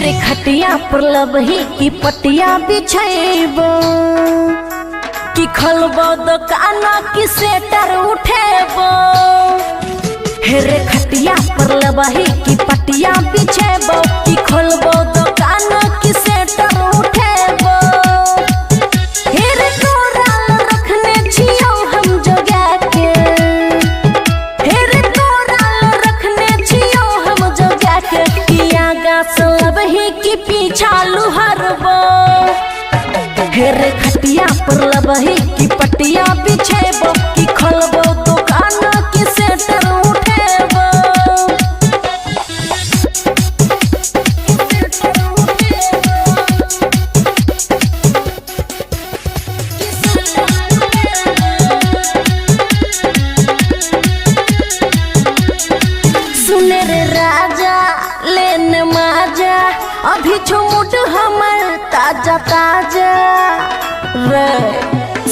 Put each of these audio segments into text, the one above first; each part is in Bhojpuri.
रे खटिया पर लबही की पटिया बिछेबो कि खोलबो दुकान की सेटर उठेबो। रे खटिया पर लबही की पटिया बिछेबो कि खोलबो दुकान की सेटर उठेबो। रे कोराल रखने छियो हम जोगा के, रे कोराल रखने छियो हम जोगा के किया गाछ लबही की पीछा लुहरबो। रे खटिया पर लबही की पटिया बिछेबो कि खोलबो दुकान की सेटर उठेबो। सुने रे राजा लेने माजा अभी छुमुट हमर ताजा ताजा रे।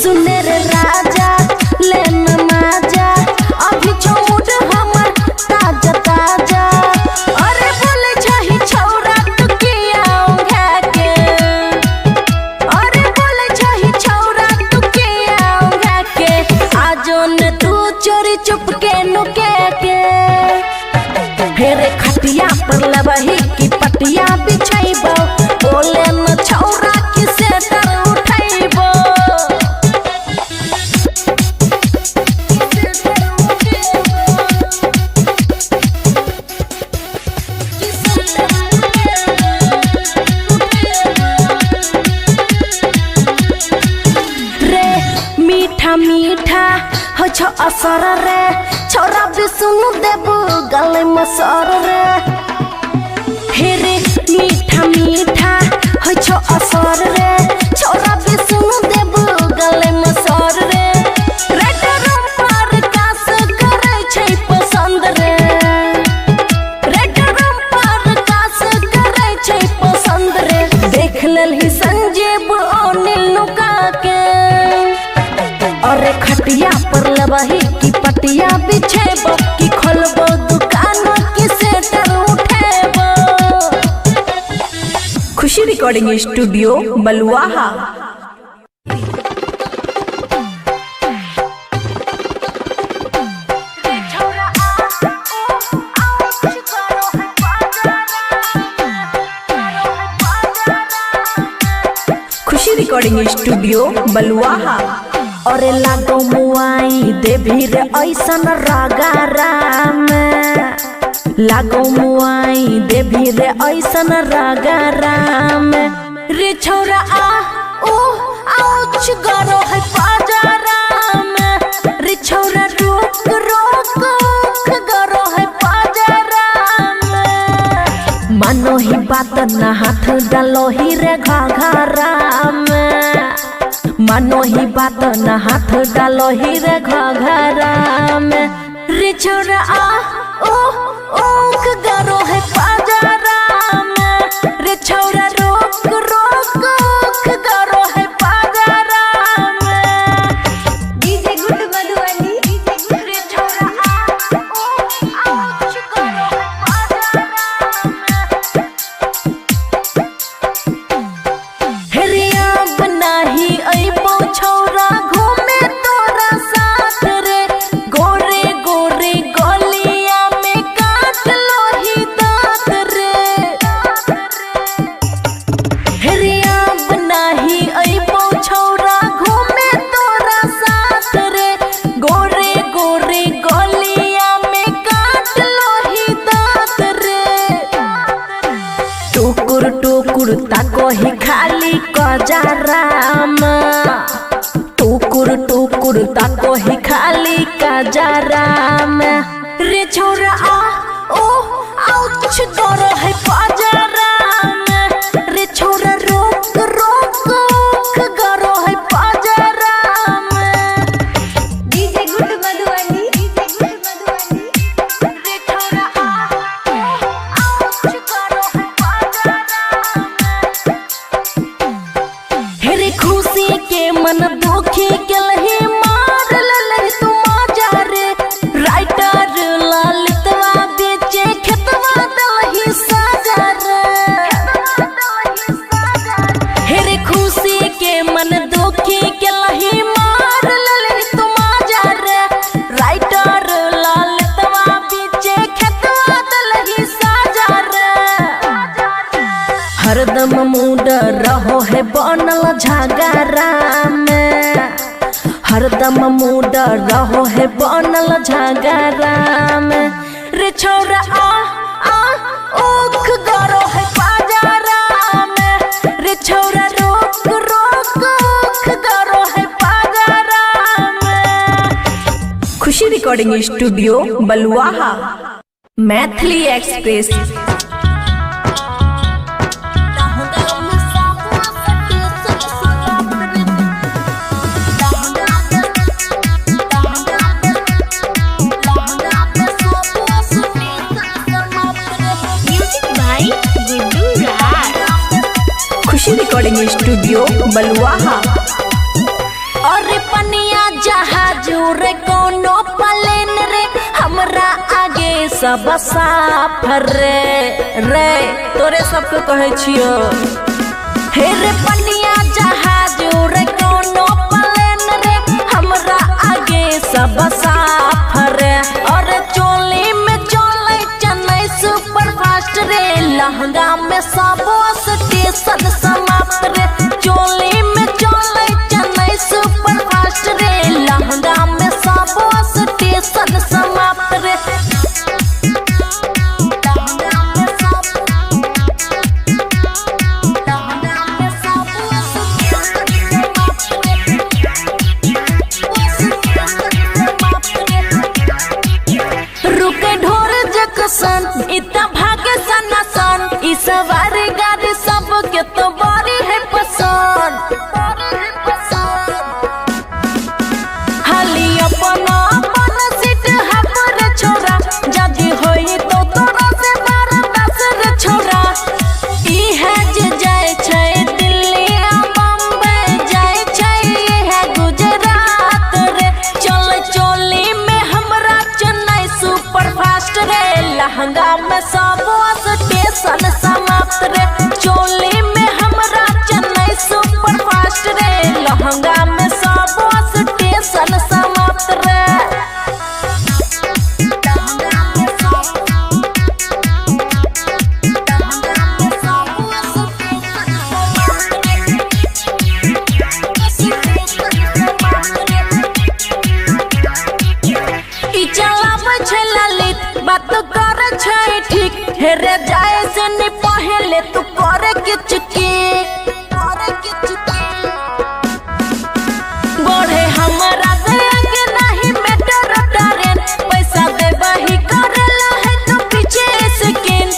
सुने रे राजा लेने माजा अभी छुमुट हमर ताजा ताजा। अरे बोले छही छौरा तू किया ओंघा के, अरे बोले छही छौरा तू किया ओंघा के। आजो ने तू चोरी चुपके नुके के। रे खटिया पर लबही की पटिया बिछेबो बोले न छौरा की सेटर उठेबो। रे मीठा मीठा हो छो असर रे छौरा भी सुन देबू गले मसर रे। रे मीठा मीठा हो छो असर रे छौरा भी सुन देबू गले मसर रे। रेड रंपर कास करे छै पसंद रे, रेड रंपर कास करे छै पसंद रे। देख लेलही संजीव अनिल नुका के। अरे खटिया पर लबही की पटिया बिछेबो कि खोलबो दुकान की सेटर उठेबो। खुशी रिकॉर्डिंग स्टूडियो बलुआहा। खुशी रिकॉर्डिंग स्टूडियो बलुआहा। अरे लागो मुआई देवी रे ऐसन रागाराम, लागो मुआई देवी रे ऐसन रागाराम। रे छौरा आ ओ आउच गरो है पाजाराम। रे छौरा रोक रोक गरो है पाजाराम। मानो ही बात ना हाथ डालो ही रे घाघराम। मानो ही बात न हाथ डालो ही रे घघरा में। रे छौरा आ ओ ओख गरो है पाजरा में। रे छौरा रोक रोक ओख गरो है पाजरा में। DJ good Madhubani. रे छौरा आ ओ ओख गरो है पाजरा में। रे अब नाही अइबो छौरा घूमे तोरा साथ रे। गोरे गोरे गलिया में काट लो ही दांत रे। रे अब नाही अइबो छौरा घूमे तोरा साथ रे। गोरे गोरे गलिया में काट लो ही दांत रे। टुकुर टुकुर ताको ही खाली कजराम। टुकुर टुकुर ताको ही खाली कजराम। रे छौरा आ ओ आउच गरो है पाजराम। रे छौरा रोक रोक ओख गरो है पाजराम। DJ good Madhubani. रे छौरा आ ओ आउच गरो है पाजराम। रे खुशी के मन दुखी केलही मार ललही तू माजा रे। राइटर ललितवा बेचे खेतवा दलही हरदम मूड रहो है बनल झगड़ा में, हरदम मूड रहो है बनल झगड़ा में। रे छौरा आ उख गरो है बाजारा में, रे छौरा रोक रोक उख गरो है बाजारा में। खुशी recording studio Baluaha. Maithili express. खुशी रिकॉर्डिंग स्टूडियो बलुआहा। और पनिया जहाज रे कोनो प्लेन रे, हमरा आगे सब साफ रे तोरे सबके कहे छियो। हे रे पनिया जहाज रे कोनो प्लेन रे, हमरा आगे सब साफ रे। और चोली में चले चेन्नई सुपर फास्ट रे, लहंगा में सब स्टेशन समाप्त रे। चोली में चले चेन्नई सुपर फास्ट रे, लहंगा में सब स्टेशन समाप्त रे। रुके ढोर जक्सन इतना भागे सना सन, ई सवारी गाड़ी सबके तो बड़ी है पसंद। हाली अपना सीट हपर छोरा, जदी होई तो तोरा से बर्दाश्त रे छोरा। ई है जे जाए छै दिल्ली बम्बई, जाए छै है गुजरात रे। चल चोली में हमरा चेन्नई सुपर फास्ट रे, लहंगा में सब स्टेशन समाप्त रे। चोली में हमरा चेन्नई सुपर फास्ट रे, लहंगा में सब स्टेशन समाप्त रे। ई चलाबै छै ललित बात करे छै ठीक, हेरे जाए से नि पहले तू करे किचकी बढ़े हमरा से आगे नहीं मेटर ट्रेन, पैसा देबही करेला है तो पीछे स्किन।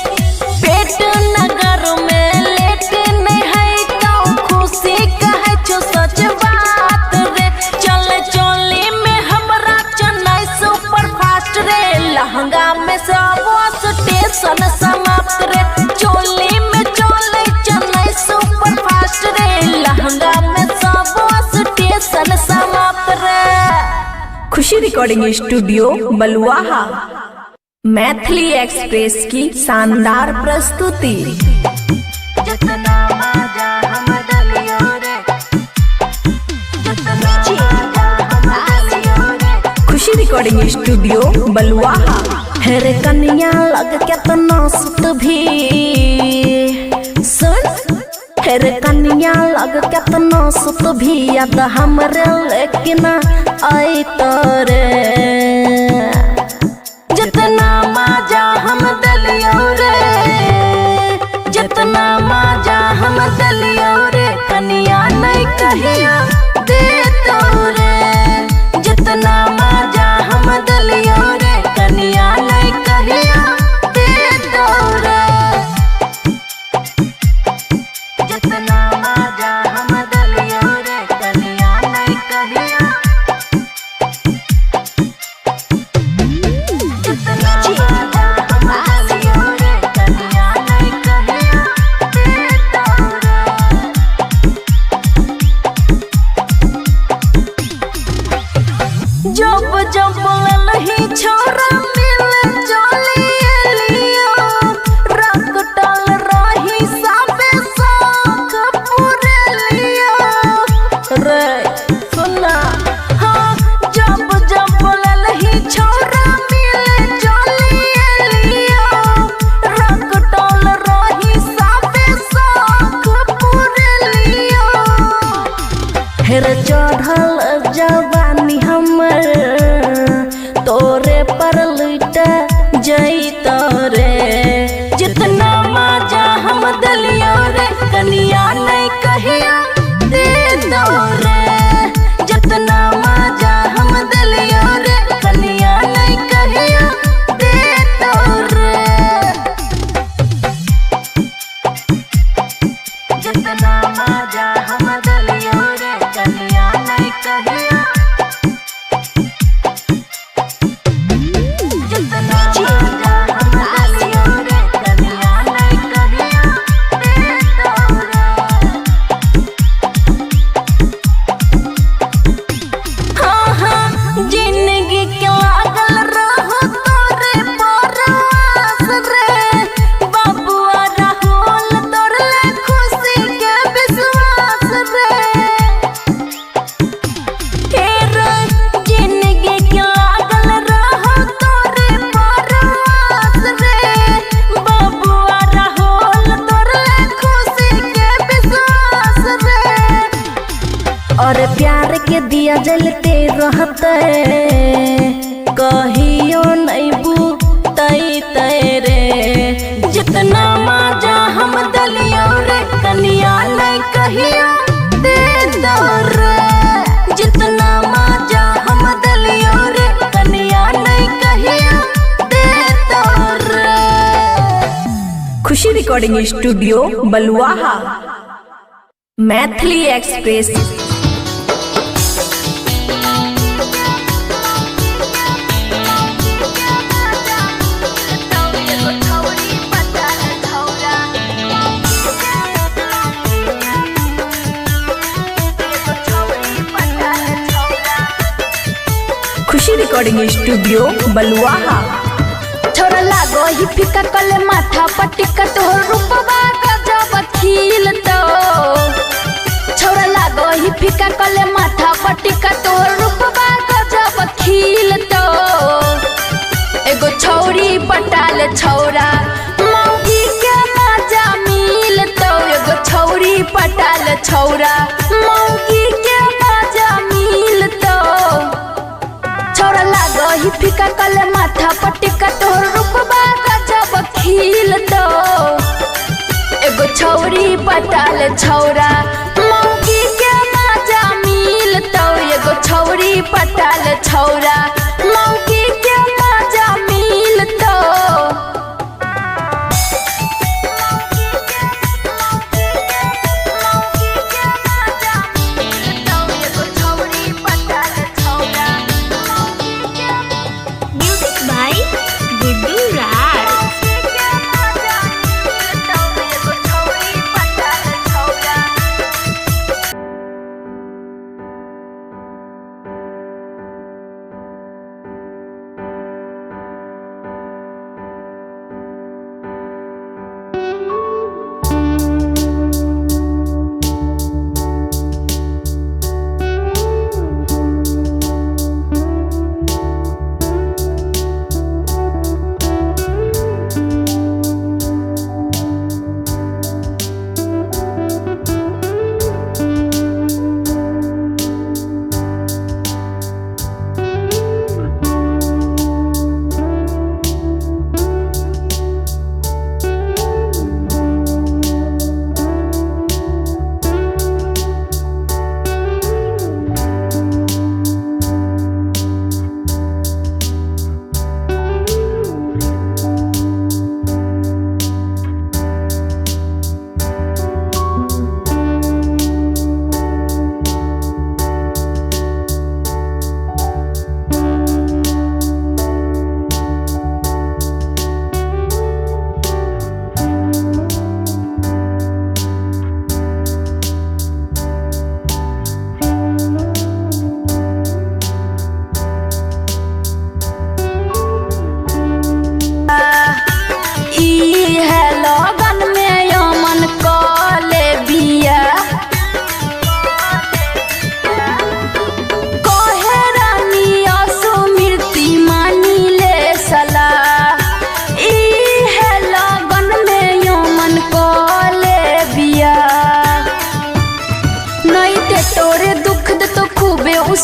पेट नगर में लेट नहीं है तो खुशी कहे छो सच बात रे। चल चोली में हमरा चेन्नई सुपर फास्ट रे, लहंगा में सब स्टेशन समाप्त रे। चोली में चले चेन्नई सुपर फास्ट रे, लहंगा में सब स्टेशन समाप्त रे। खुशी recording studio Baluaha. Maithili express की शानदार प्रस्तुति। जितना मजा हम दलियो रे, जितना मजा हम दलियो रे। खुशी रिकॉर्डिंग स्टूडियो बलुआहा। हेरे कन्या लग केतना सुत भी सुन, हेरे कन्या लग केतना सुत भी याद हमरे लेकिन आई तोरे। जितना मजा हम दलियो रे, जितना मजा हम दलियो रे, कन्या नहीं कहिया दे तोरे। जितना मजा हम दलियो रे, कन्या नहीं कहिया दे तोरे। जितना मजा हम दलियो रे, कन्या नहीं कहिया दिया जलते रहते कहियो नहीं बुतई तेरे जितना मजा हम दलियो रे कनिया नहीं कहियो दे दो रे जितना मजा हम दलियो रे कनिया नहीं कहियो दे दो रे। खुशी recording studio Baluaha. Maithili express. खुशी रिकॉर्डिंग स्टूडियो बलुआहा। छोरा लागो ही फिका कले माथा पटिका तोहर रूपवा गजब खिल तो छोरा लागो ही फिका कले माथा पटिका तोहर रूपवा गजब खिल तो एगो छौरी पटाल छौरा मौगी के मजा मिल तो एगो छौरी पटाल छौरा मौगी के मजा मिल तो छोरा लागो ही फिका कले माथा पटिका तोहर रूपवा गजब खिल तो एगो छौरी पटाल छौरा मौगी के मजा मिल तो एगो छौरी पटाल छौरा मौगी के मजा मिल तो म्यूजिक बाय गुड्डू राज।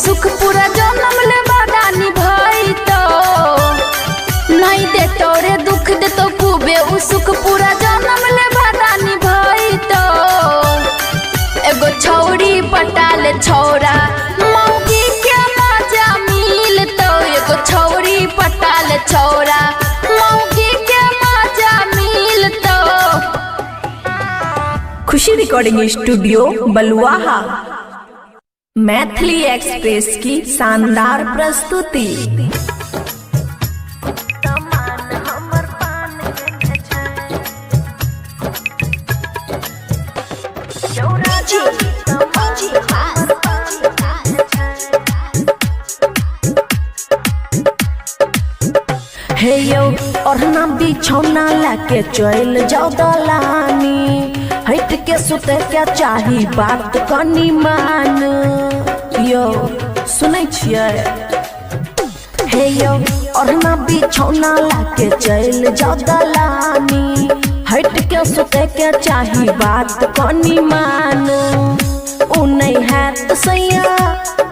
सुख पूरा जन्म ले बादानी भाई तो नहीं दे तोरे दुख दे तो खूबे उ सुख पूरा जन्म ले बादानी भाई तो एगो छौरी पटाल छौरा मौगी के मजा मिल तो एगो छौरी पटाल छौरा मौगी के मजा मिल तो। खुशी recording studio Baluaha. Maithili express की शानदार प्रस्तुति। हे यो ओढ़ना बिछौना लाके चल जाओ दलानी हट के सुते क्या चाही बात कनी मान यो सुनै छियै। हे यो ओढ़ना बिछौना लाके चल जाओ दलानी हट के सुते क्या चाही बात कनी मान उ नहीं है तो सैया,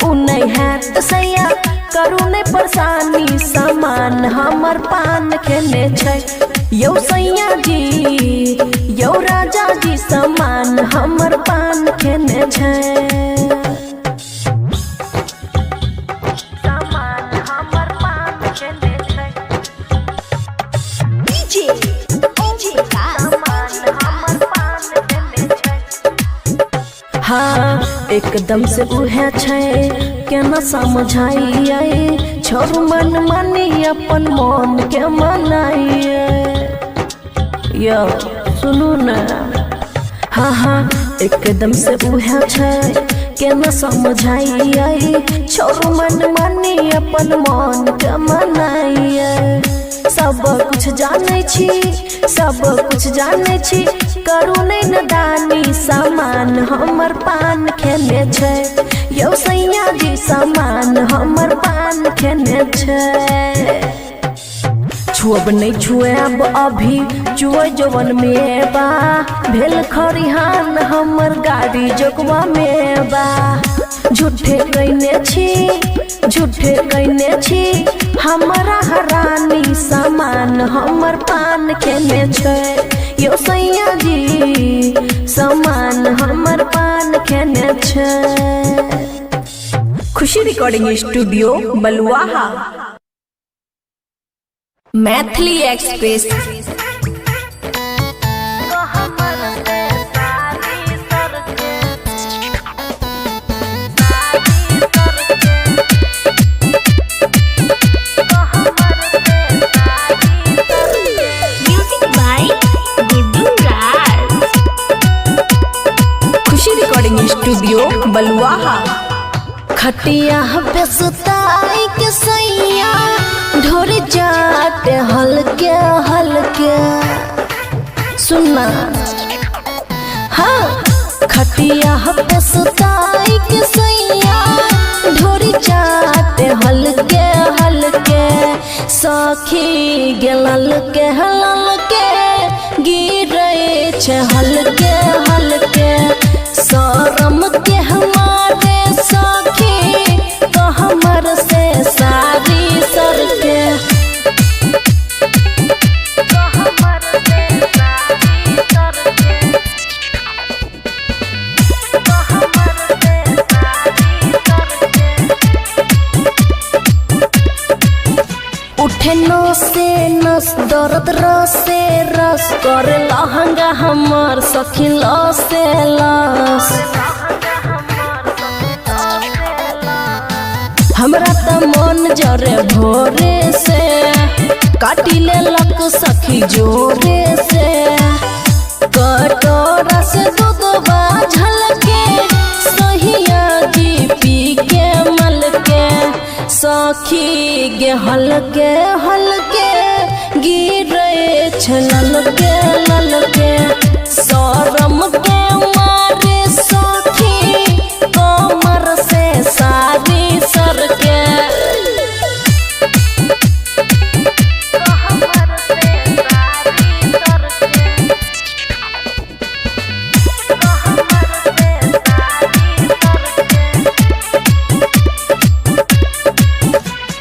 उ नहीं है तो सैया करू नहीं परेशानी सामान हमर पान खेने छै। यौ सैया जी यौ राजा जी सामान हमर पान खेने छै। हाँ एकदम से उहे छै केना समझाइए छोरू मन मानी अपन मन के मनाइए। यो सुनू न हाँ हाँ एकदम से उहे छै केना समझाइए छोरू मन मानी अपन मन के मनाइए। सब कुछ जाने छी, सब कुछ जाने छी करू नहीं नदानी सामान हमर पान खेने छै। यौ सैया जी सामान हमर पान खेने छै। छुअब नहीं छुएब अभी चुए जवन में बा भेल खरिहान हमर गाड़ी जोगवा में बा। झूठे कहने छी, झूठे कहने छी हमारा हरानी सामान हमर पान खेने छै। यो सैया जी सामान हमर पान खेने छै। Khushi recording studio Baluaha. Maithili express Music by Guddu Raj. Khushi recording studio Baluaha. खटिया पे सुताई के सैया ढोर जाते हल्के हल्के सुनना। हाँ खटिया पे सुताई के सैया ढोर जाते हल्के हल्के सखी गेलल के हल्के गिरे छे हल्के हल्के शरम के हमारे सखी तो हमर से सारी सर के। उठे नो से नस दर्द रसे रस कर लहंगा हमर सखी लसे लस। हमरा त मन जरे भोरे से काटी ले लक सखी जोरे से कटोरा से दूध झलके सहिया जी पी के मल के सखी गे हल्के हल्के गिरे छलल के लल के शरम के मारे सखी कमर से सारी सर के।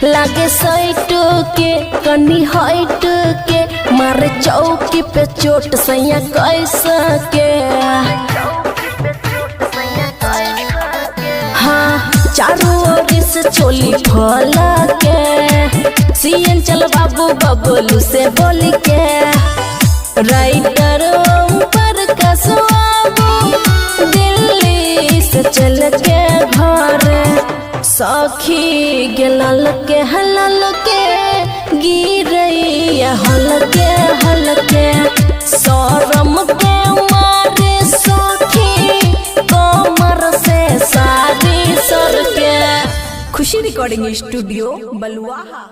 लागे साइट के कनी हाइट के मारे चौकी पे चोट सैया कैसा के। हाँ चारों ओर से चोली फला के सीएन चल बाबू बबलू से बोल के राइटर ओम पर कसवाबू दिल्ली से चल के घर सखी गेलल के हलल के गिरई हलके हलके शरम के मारे सखी कमर से सारी सर के। Khushi recording studio Baluaha.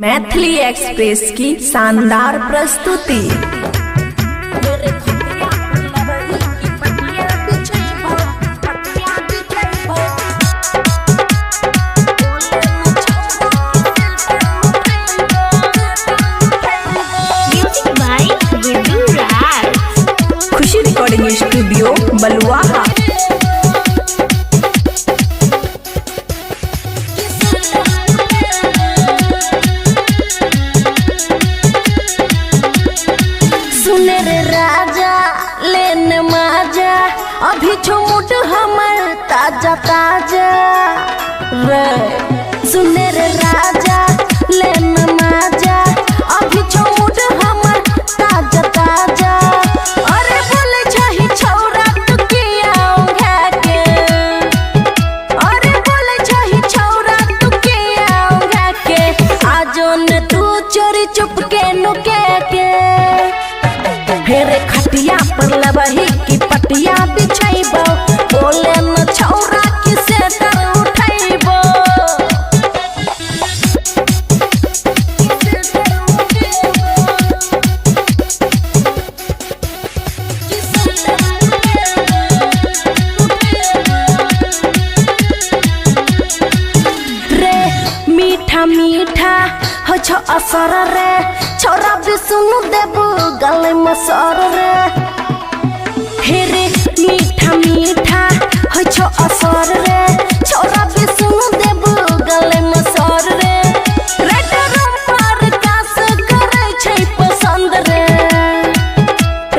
Maithili express की शानदार प्रस्तुति। Music by Gibdu Raj. Khushi recording studio Baluaha. सुने रे राजा लेने माजा अभी छुमुट हमर ताजा ताजा रे। सुने रे राजा लेने माजा अभी छुमुट हमर ताजा ताजा। अरे बोले छही छौरा तू किया ओंघा के। अरे बोले छही छौरा तू किया ओंघा के। आजो ने तू चोरी चुपके नुके के। फेरे खटिया पर लबही की पटिया बिछाइबो। बोले न छौरा की सेटर उठाइबो। रे मीठा मीठा हो छो असर रे। छौरा भी सुनु देबू गले मसर रे। हेरे मीठा मीठा हो छो असर रे। छौरा भी सुनु देबू गले मसर रे। रेड रंपर कास करे छै पसंद रे।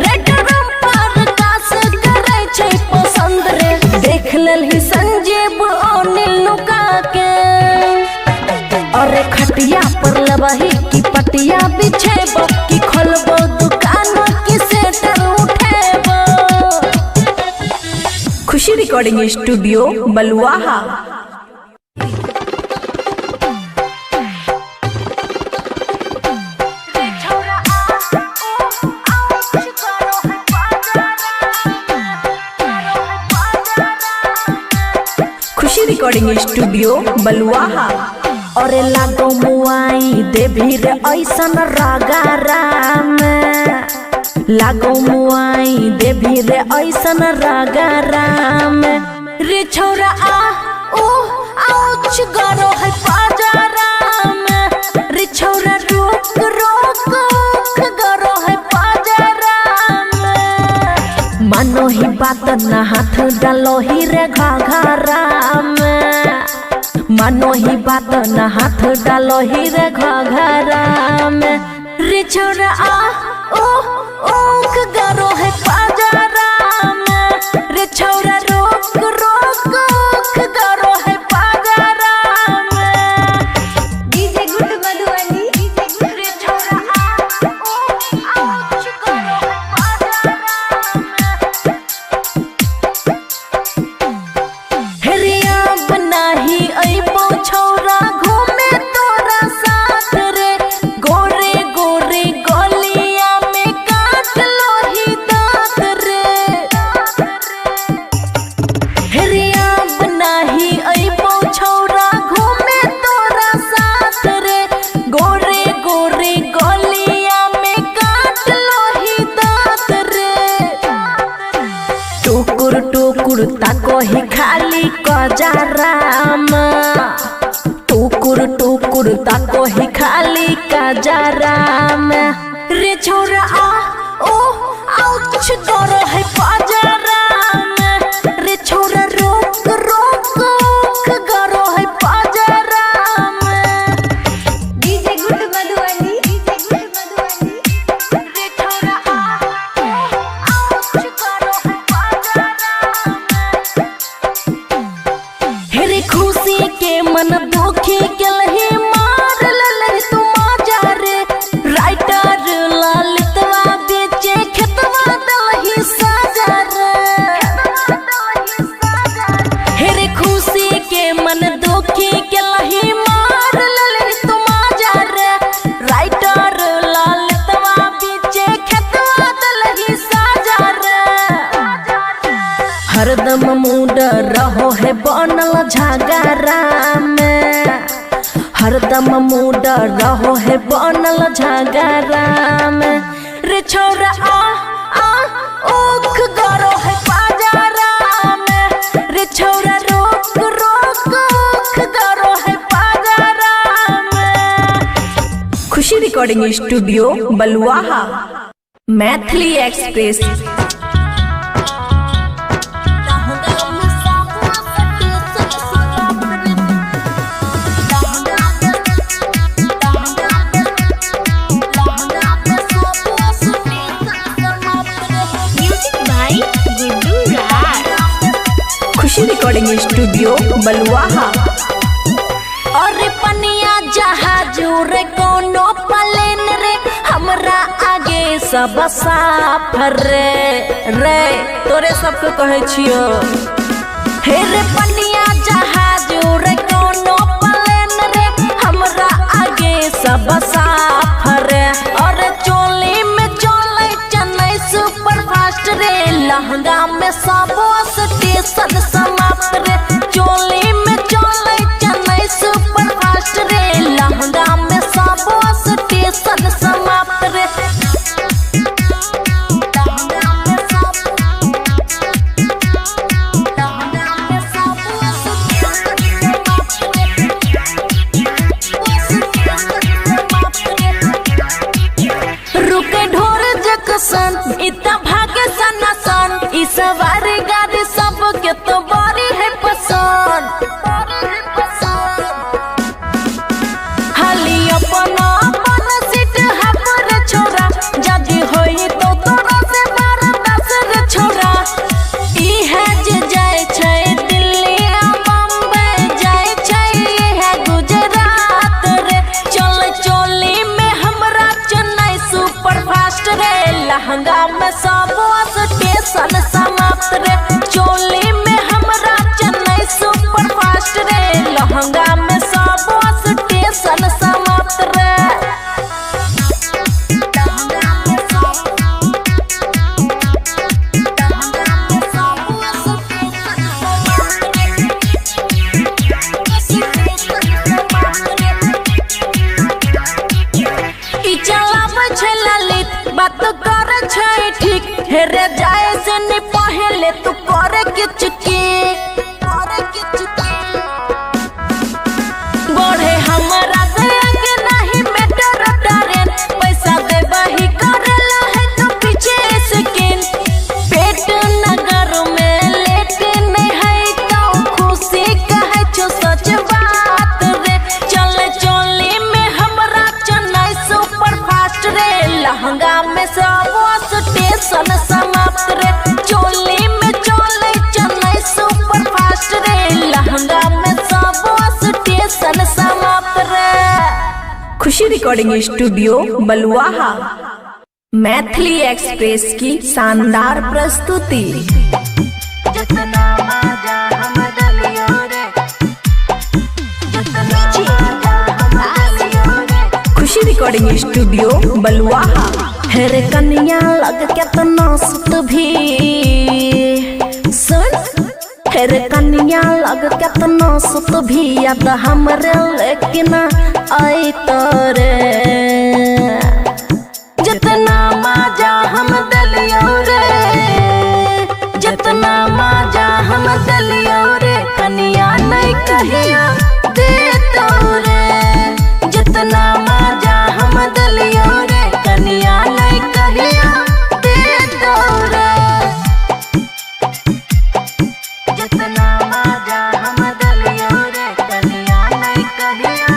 रेड रंपर कास करे छै पसंद रे। देख लेलही संजीव अनिल नुका के। अरे खटिया पर लबही की पटिया बिछेबो की खोलबो दुकान की सेटर उठेबो। खुशी रिकॉर्डिंग स्टूडियो बलुआहा। खुशी रिकॉर्डिंग स्टूडियो बलुआहा। अरे लागो मुआई देवी रे ऐसन रागाराम। लागो मुआई देवी रे ऐसन रागाराम। रे छौरा आ ओ आउच गरो है पाजाराम। रे छौरा रोक रोक गरो है पाजाराम। मानो ही बात ना हाथ डालो ही रे घाघराम। मानो ही बात न हाथ डालो ही रे घघरा में। रे छौरा आ ओ ओख गरो है पाजारा में। रे छौरा रोक रोक ओख गरो है पाजारा में। DJ Good Madhubani. रे छौरा आ ओ ओख गरो है पाजारा में। हेरिया बनाही अइबो छौरा घूमे तोरा साथ रे। गोरे गोरे गलिया में काट लोही दांत रे। हेरिया बनाही अइबो छौरा घूमे तोरा साथ रे। गोरे गोरे गलिया में काट लोही दांत रे। टुकुर टुकुर ताको ही खाली कजाराम। टुकुर टुकुर ताको ही खाली कजाराम। रे छौरा आ ओ आउच गरो है पाजाराम। रे छौरा रोक रोक ओख गरो है पाजाराम। DJ Good Madhubani. रे छौरा आ ओ आउच गरो है पाजाराम। हेरे खुशी के मन दुखी केलही मार ललही तू माजा रे। राइटर ललितवा बेचे खेतवा दलही साजा रे। हेरे खुशी के मन दुखी केलही मार ललही तू माजा रे। राइटर ललितवा बेचे खेतवा दलही साजा रे। हरदम मूड रहो है बनल झगड़ा में। हरदम मूड रहो रहे बनल झगड़ा में रे छौरा आ उख गरो है बाजारा में रे छौरा रोक रोक उख गरो है बाजारा में। खुशी recording studio Baluaha Maithili express. खुशी रिकॉर्डिंग स्टूडियो बलुआहा। और पनिया जहाज रे कोनो प्लेन रे हमरा आगे सब साफ रे तोरे सबके कहे छियो। हे रे पनिया जहाज रे कोनो प्लेन रे हमरा आगे सब साफ रे। और चोली में चले चेन्नई सुपर फास्ट रे लहंगा में सब स्टेशन समाप्त रे। चोली में चले चेन्नई सुपर फास्ट रे लहंगा में सब स्टेशन समाप्त रे। रुके ढोर जक्सन इतना भागे सनासन ई सवारी गाड़ी सबके तो बड़ी है पसंद। हाली अपना सीट हापर छोरा जदी होई तो तोरा से मार दस रे छोरा। ई है जे जाय छै दिल्ली बम्बई जाय छै है गुजरात रे। चल चोली में हमरा चेन्नई सुपर फास्ट रे लहंगा में सब स्टेशन समाप्त रे। चोली में हमरा चेन्नई सुपर फास्ट रे लहंगा में सब स्टेशन समाप्त रे। ई चलाबै छै ललित बात करे छै ठीक हेरे जाए से नि पहले तू करे किचकी बढ़े हमरा से आगे नहीं मेटर ट्रेन पैसा देबही करेला है तो पीछे स्किन। पेट नगर में लेट नहीं है तो खुशी कहे छो सच बात रे। चल चोली में हमरा चेन्नई सुपर फास्ट रे लहंगा में सब स्टेशन समाप्त रे। चोली में चले चेन्नई सुपर फास्ट रे लहंगा में सब स्टेशन समाप्त रे। खुशी recording studio Baluaha Maithili express की शानदार प्रस्तुति। खुशी रिकॉर्डिंग स्टूडियो बलुआहा। हेरे कन्या लग केतना सुत भी सुन हेरे कन्या लग केतना सुत भी याद हमरे लेकिन आई तोरे। जितना मजा हम दलियो रे जितना मजा हम दलियो रे कन्या नहीं कहिया दे तोरे। जितना मजा हम दलियो रे कन्या नहीं कहिया दे तोरे। जितना मजा हम दलियो रे कन्या नहीं कहिया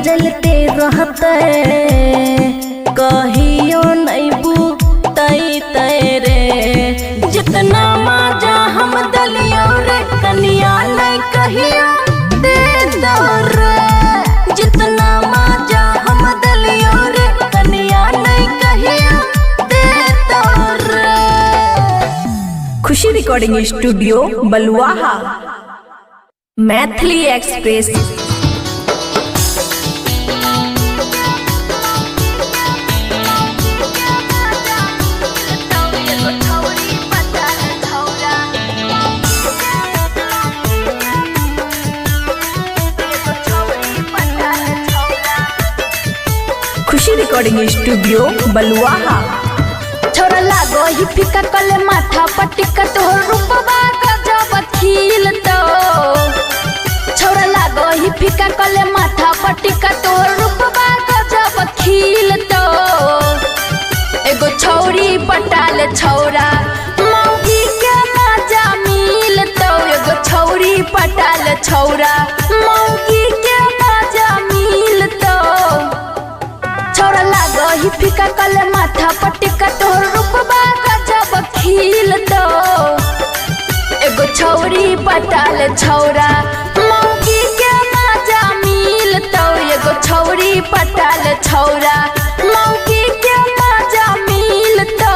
जलते रहते कहियो नहीं बुतई तेरे जितना मजा हम दलियो रे कनिया नहीं कहियो दे दो रे जितना मजा हम दलियो रे कनिया नहीं कहियो दे दो रे। खुशी recording studio Baluaha Maithili express. खुशी रिकॉर्डिंग स्टूडियो बलुआहा। छोरा लागो ही फिका कले माथा पटिका तोहर रूपवा गजब खिल तो छोरा लागो ही फिका कले माथा पटिका तोहर रूपवा गजब खिल तो एगो छौरी पटाल छौरा मौगी के मजा मिल तो एगो छौरी पटाल छौरा मौगी के मजा मिल तो छोरा लागो ही फिका कले माथा पटिका तोहर रूपवा गजब खिल तो एगो छौरी पटाल छौरा मौगी के मजा मिल तो एगो छौरी पटाल छौरा मौगी के मजा मिल तो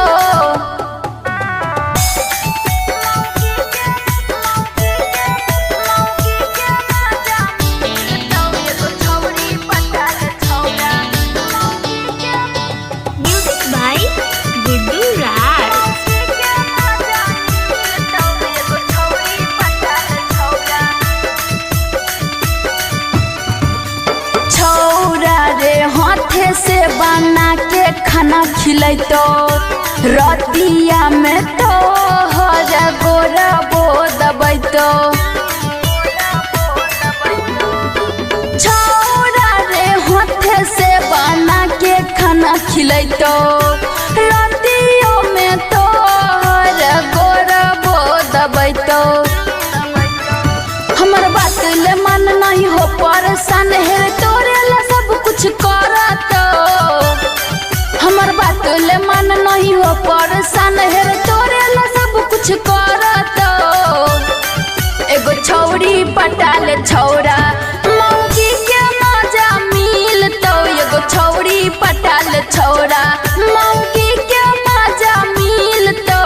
Music by Guddu Raj. छौरा रे हाथे से बना के खाना खिलैतो रतिया में तो हर गोरा बो दबैतो छौरा रे हाथे से बना के खाना खिलैतो रतियों में तो हर गोरा बो दबैतो हमर बात ले मन नहीं हो परेशान है तोरे ला सब कुछ करत हमर बात ले मन नहीं हो परेशान है तोरे ला सब कुछ करत एगो छौरी पटाल छौरा मौगी के मजा मिल तो एगो छौरी पटाल छौरा मौगी के मजा मिल तो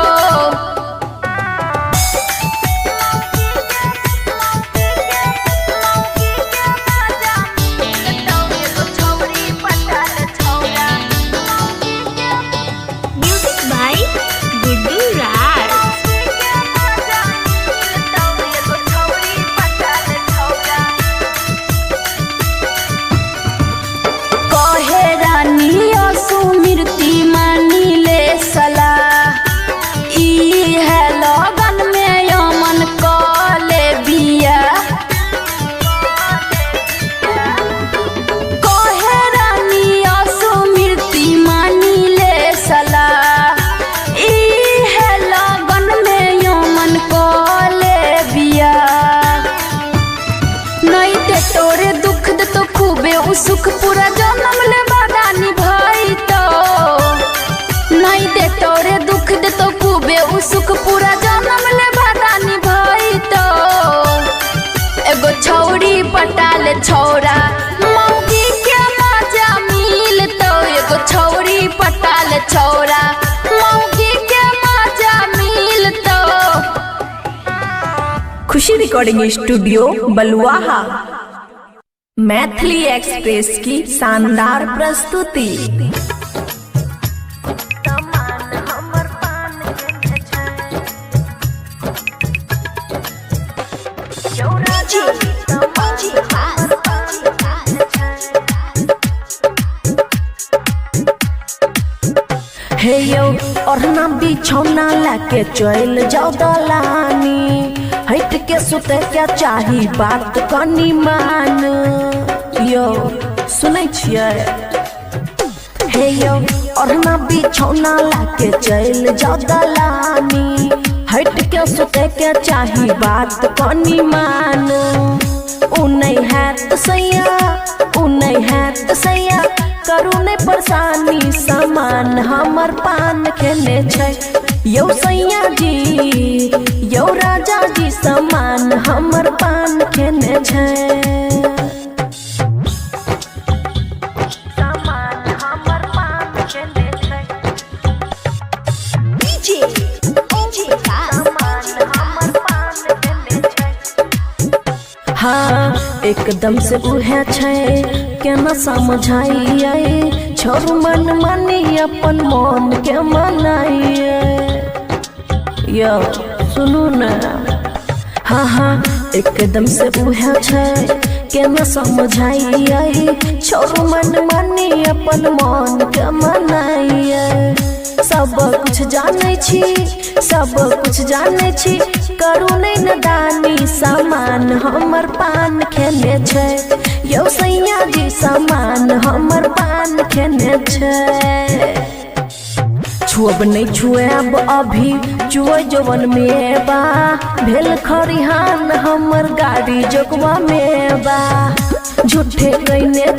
Music by Guddu Raj. कहे रानी सुमिरती मानी ले सलाह ई है लगन में यमन कले बिया कहे रानी सुमिरती मानी ले सलाह ई है लगन में यमन कले बिया नहीं दे तोरे दुख दे तो खूबे उ सुख पूरा जन्म ले बादानी भाई तो नहीं दे तोरे दुख दे तो खूबे उ सुख पूरा जन्म ले बादानी भाई तो एगो छौरी पटाल छौरा मौगी के मजा मिल तो एगो छौरी पटाल छौरा मौगी के मजा मिल तो। खुशी recording studio Baluaha Maithili express की शानदार प्रस्तुति। हे यो ओढ़ना बिछौना लाके चल जाओ दलानी हट के सुते क्या चाही बात कनी मान यो सुनै छियै हे यो ओढ़ना बिछौना लाके चल जाओ दलानी हट के सुते क्या चाही बात कनी मान उ नहीं है तो सैया उ नहीं है तो सैया करू नहीं परेशानी सामान हमर पान खेने छै यौ सैया जी यौ राजा जी सामान हमर पान खेने छै सामान हमर पान खेने छै डीजे सामान हमर पान खेने छै हाँ एकदम से उहे छै केना समझाइए छोरू मन मानी अपन मन के मनाइए यो सुनू न हाँ हाँ एकदम से उहे छै केना समझाइए छोरू मन मानी अपन मन के मनाइए सब कुछ जाने छी सब कुछ जाने छी करू नहीं नदानी सामान हमर पान खेने छै यौ सैया जी सामान हमर पान खेने छै छुअब नहीं छुएब अभी चुए जवन में बा भेल खरिहान हमर गाड़ी जोगवा में बा झूठे कहने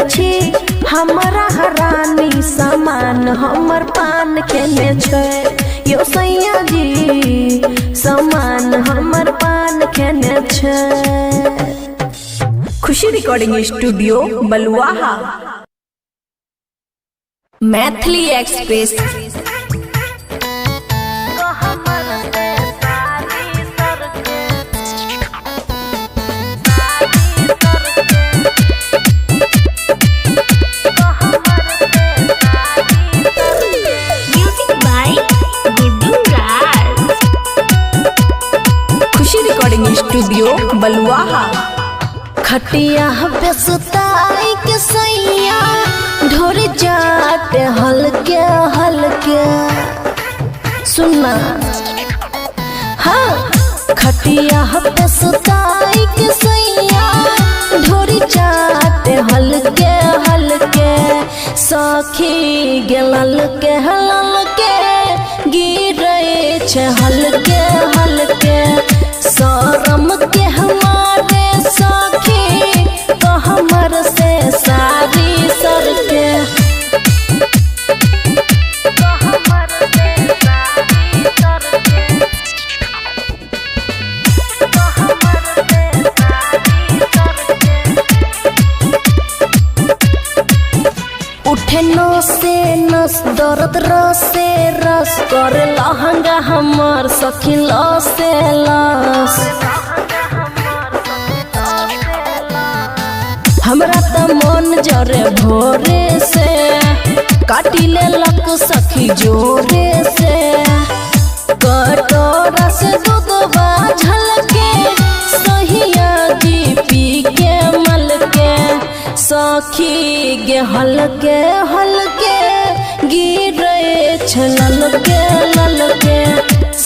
छी हमरा हरानी सामान हमर पान खेने छै यो सैया जी सामान हमर पान खेने छै Khushi recording studio Baluaha Maithili express Music by Guddu Raj. Khushi recording studio Baluaha खटिया पे सुताई के सैया ढोरी जाते हल्के हल्के सुनना हाँ खटिया पे सुताई के सैया ढोरी जाते हल्के हल्के सखी गेलल के गिरे छे हल्के हल्के शरम के हमारे सखी तो हमर से सारी सरके उठे नस से नस दर्द रस से रस कर लहंगा हमर सखी लस से लस हमरा त मन जरे भोरे से काटी ले लक सखी जोरे से कटोरा से दूधवा झलके सहिया जी पी के मल के सखी गे हल्के हल्के गिरे छलके ललके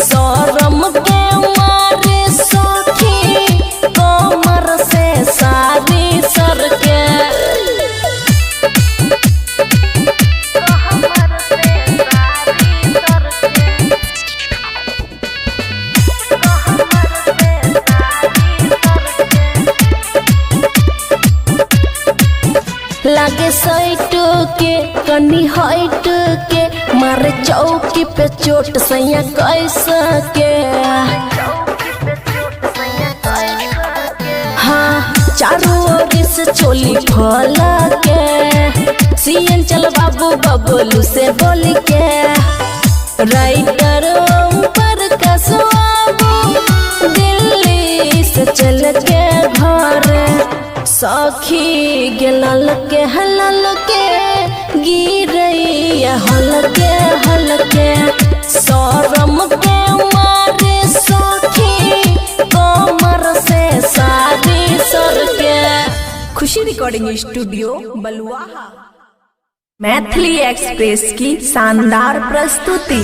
शरम के मारे सखी कमर से सारी सरके लागे साइट के कनी हाइट के मारे चौकी पे चोट सैया कैसा के हाँ चारों ओर से चोली फला के सीएन चल बाबू बबलू से बोल के राइटर पर कसवाबू दिल्ली से चल के घर सखी गेलल के हलल के गिरई हलके हलके शरम के मारे सखी कमर से सारी सरके Khushi recording studio Baluaha Maithili express की शानदार प्रस्तुति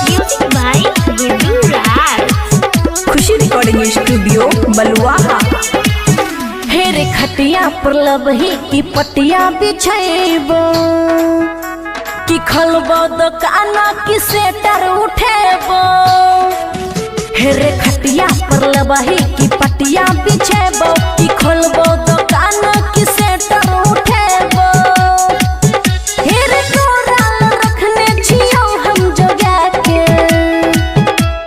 Music by Guddu Raj. Khushi recording studio Baluaha हेरे खटिया पर लबही की पटिया बिछेबो कि खोलबो दुकान की सेटर उठेबो। हेरे खटिया पर लबही की पटिया बिछेबो कि खोलबो दुकान की सेटर उठेबो। हेरे तोराल रखने छियो हम जोगा के,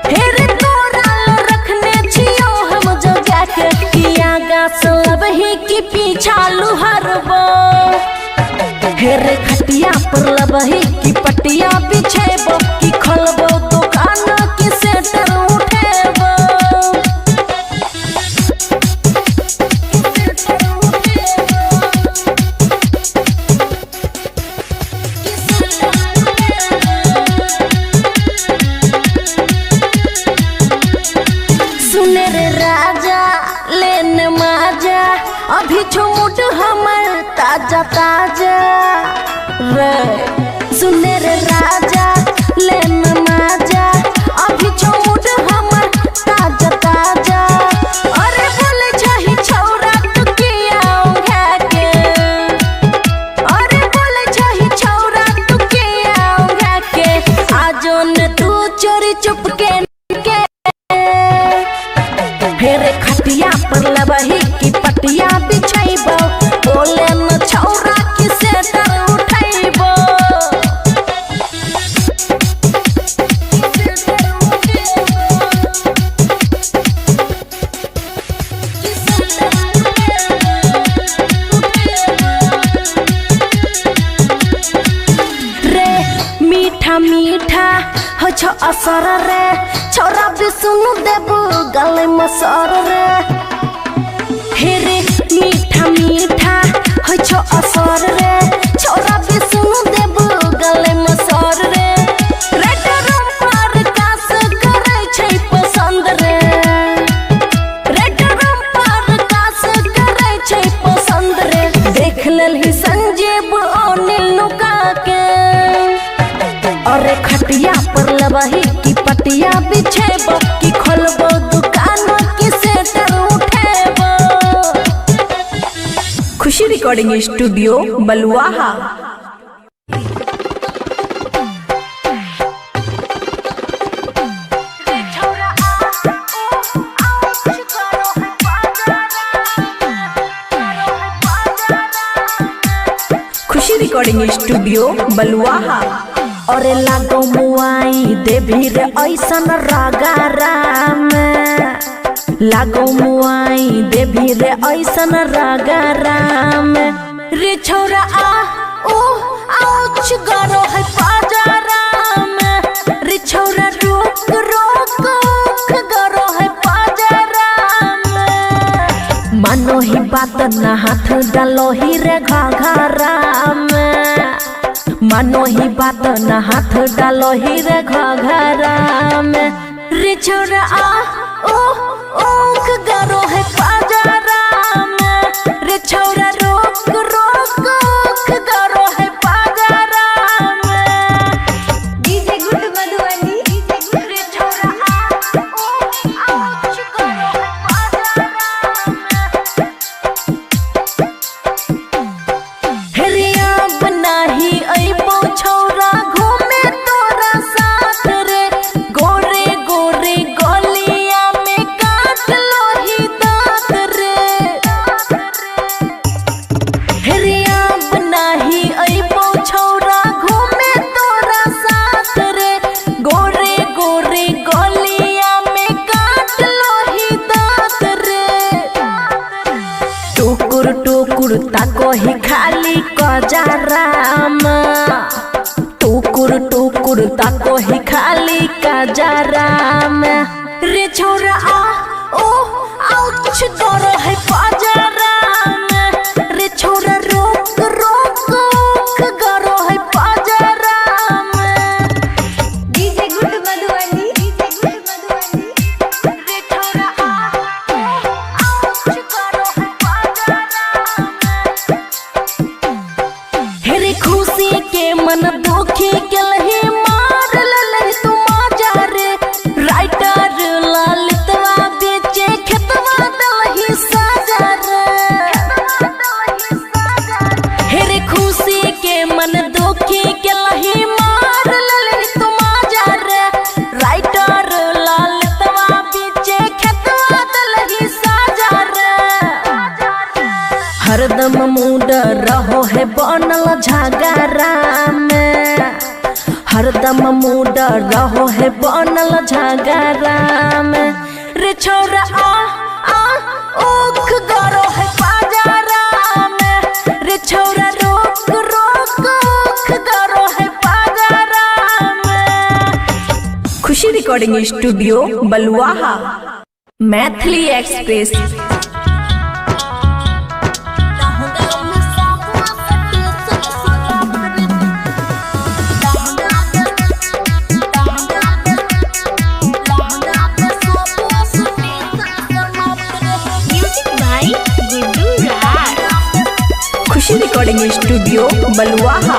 हेरे तोराल रखने छियो हम जोगा के कि आगा से लबही की पीछा लुहरबो। हेरे खटिया पर लबही की पटिया बिछेबो कि खोलबो दुकान की सेटर उठेबो। सुने रे राजा लेने माजा अभी झुमुट हमर ताजा ताजा रे। सुने रे राजा लेने माजा अभी झुमुट हमर ताजा ताजा। अरे बोले छही छौरा तू किया उंघा के, अरे बोले छही छौरा तू किया उंघा के। आजो ने तू चोरी चुपके के। हेरे खटिया पर लबही की पटिया बिछेबो बोले न छौरा की सेटर उठेबो। रे मीठा मीठा हो छो असर रे छौरा भी सुनु देबो गले मसर रे। हेरे मीठा मीठा हो छो असर रे छौरा भी सुनु देबो गले मसर रे। रेडरूम पर कास करे छै पसंद रे, रेडरूम पर कास करे छै पसंद रे। देख लेलही संजीव अनिल नुका के। अरे खटिया पर लबही की पटिया बिछेबो कि खोलबो दुकान की सेटर उठेबो। खुशी रिकॉर्डिंग स्टूडियो बलुआहा। खुशी रिकॉर्डिंग स्टूडियो बलुआहा। अरे लागो मुआई देवी रे ऐसन रागारा में, लागो मुआई देवी रे ऐसन रागारा में। रे छौरा आ ओ आउच गरो है पाजारा में। रे छौरा रोक रोक उख गरो है पाजारा में। मानो ही बात ना हाथ डालो ही रे घाघरा में। मानो ही बात न हाथ डालो ही रे घघरा में। रे छौरा आ ओ ओख गरो है पाजारा में। रे छौरा रोक रोक ओख गरो है पाजारा में। डीजे गुड मधुबनी, रे छौरा आ ओ आउच गरो है पाजारा में। हेरे अब नाही अइबो छौरा घूमे तोरा साथ रे। गोरे गोरे गलिया में काट लो ही दांत रे। हेरे अब नाही अइबो छौरा घूमे तोरा साथ रे। गोरे गोरे गलिया में काट लो ही दांत रे। टुकुर टुकुर ताको ही खाली कजराम। टुकुर टुकुर ताको ही खाली कजराम। रे छौरा आ ओ आउच गरो है पाजाराम। रे छौरा रोक रोक उख गरो है पाजाराम। डीजे गुड मधुबनी, रे छौरा आ ओ आउच गरो है पाजाराम। हेरे खुशी के मन दुखी के लही मार ललही तू माजा रे। राइटर रहे बनल झगड़ा में, हरदम मूड रहो है बनल झगड़ा में। रे छोरा आ उख गरो है बाजारा में, रे छोरा रोक रोक उख गरो है बाजारा में। खुशी recording studio Baluaha, Maithili express. खुशी रिकॉर्डिंग स्टूडियो बलुआहा।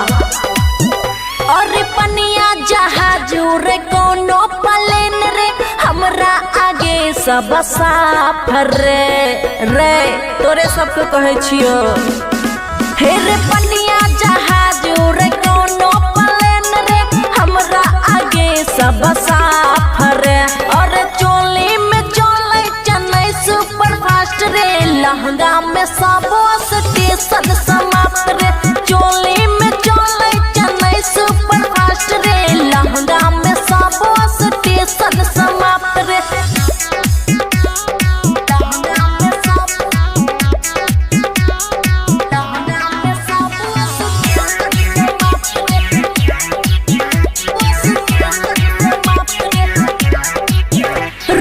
और पनिया जहाज रे कोनो प्लेन रे, हमरा आगे सब साफ रे तोरे सबके कहे छियो। हे रे पनिया जहाज रे कोनो प्लेन रे, हमरा आगे सब साफ रे। और चोली में चले चेन्नई सुपर फास्ट रे, लहंगा में सब स्टेशन समाप्त रे। चोली में चले चेन्नई सुपर फास्ट रे, लहंगा में सब स्टेशन समाप्त रे।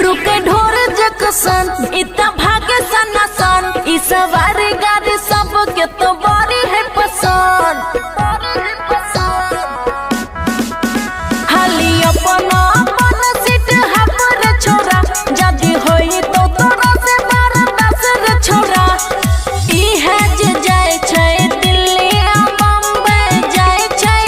रुके ढोर जक्सन इतना भागे सनासन, ई सवारी गाड़ी सबके तो बड़ी है पसंद। हाली अपन अपन सीट हपर छोरा, जदी होई तो तोरा से मारा दस रे छोरा। ई है जे जाय छै दिल्ली आ बम्बई, जाय छै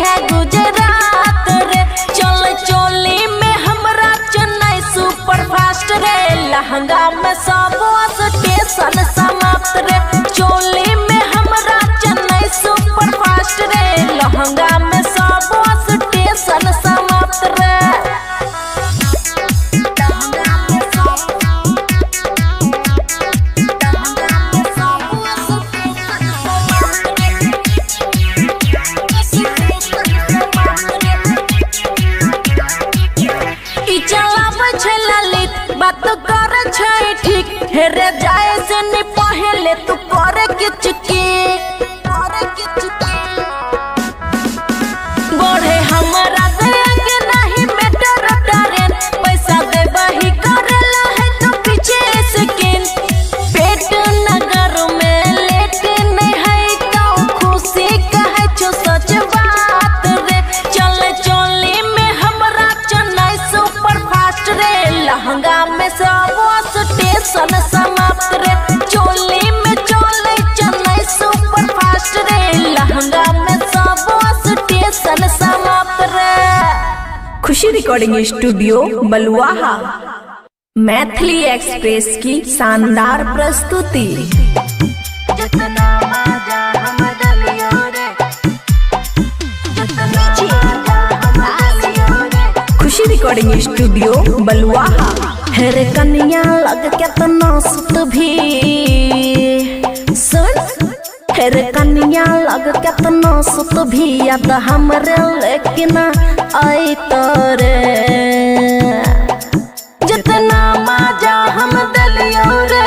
है गुजरात रे। चल चोली में हमरा चेन्नई सुपर फास्ट रे, लहंगा में सब स्टेशन समाप्त रे। चोली में हमरा चेन्नई सुपर फास्ट रे, लहंगा में सब स्टेशन समाप्त रे। ई चलाबै छै ललित, बात करे छै ठीक। हेरे जाए से नहीं पहले तू करे किचकी बढ़े हमरा से आगे नहीं मेटर ट्रेन, पैसा दे बही करेला है तो पीछे स्किन। पेट नगर में लेट नहीं है तो खुशी कहे छो सच बात रे। चल चोली में हमरा चेन्नई सुपर फास्ट रे, लहंगा में सब स्टेशन समाप्त रे। चोली में चले चेन्नई सुपर फास्ट रे, लहंगा में सब स्टेशन समाप्त रे। खुशी recording studio Baluaha, Maithili express की शानदार प्रस्तुति। खुशी रिकॉर्डिंग स्टूडियो बलुआहा। हेरे कन्या लग केतना सुत भी सुन, हेरे कन्या लग केतना सुत भी याद हमरे लेकिन आई तोरे। जितना मजा हम दलियो रे,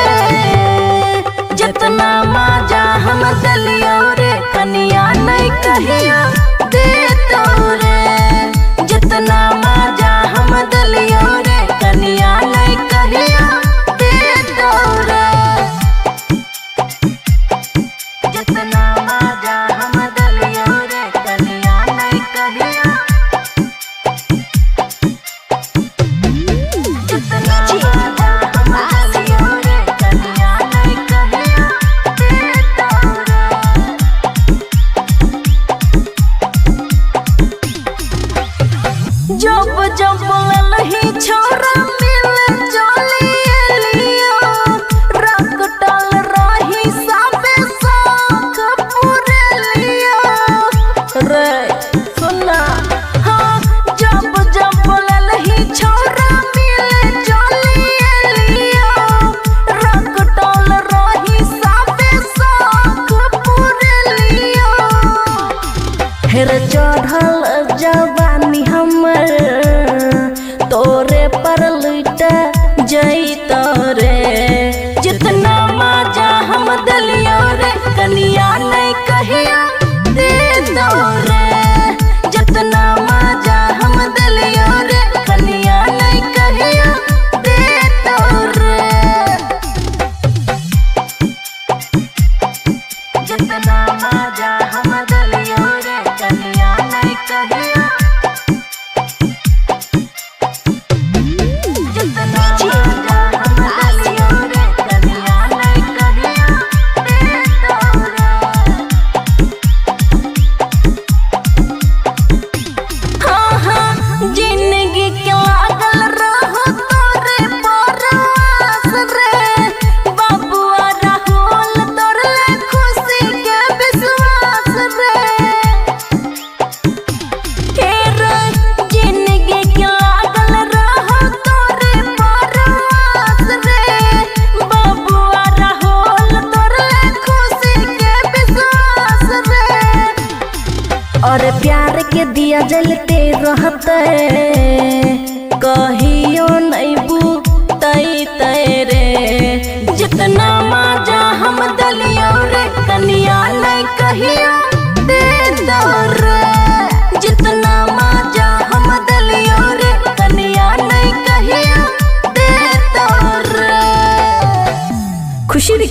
जितना मजा हम दलियो रे, कन्या नहीं कहिया दे तोरे। जितना मजा हम दलियो रे, कन्या नहीं कहिया दे तोरे। जितना मजा हम दलियो रे, कन्या नहीं कहिया। जितना मजा हम दलियो रे, कन्या नहीं कहिया दे तोरे। जब जब ललही छोरा मिले चली लियो, रख टल रही सबे शौक पूरे लियो रे। सुना हाँ, जब जब ललही छोरा मिले चली लियो, रख टल रही सबे शौक पूरे लियो।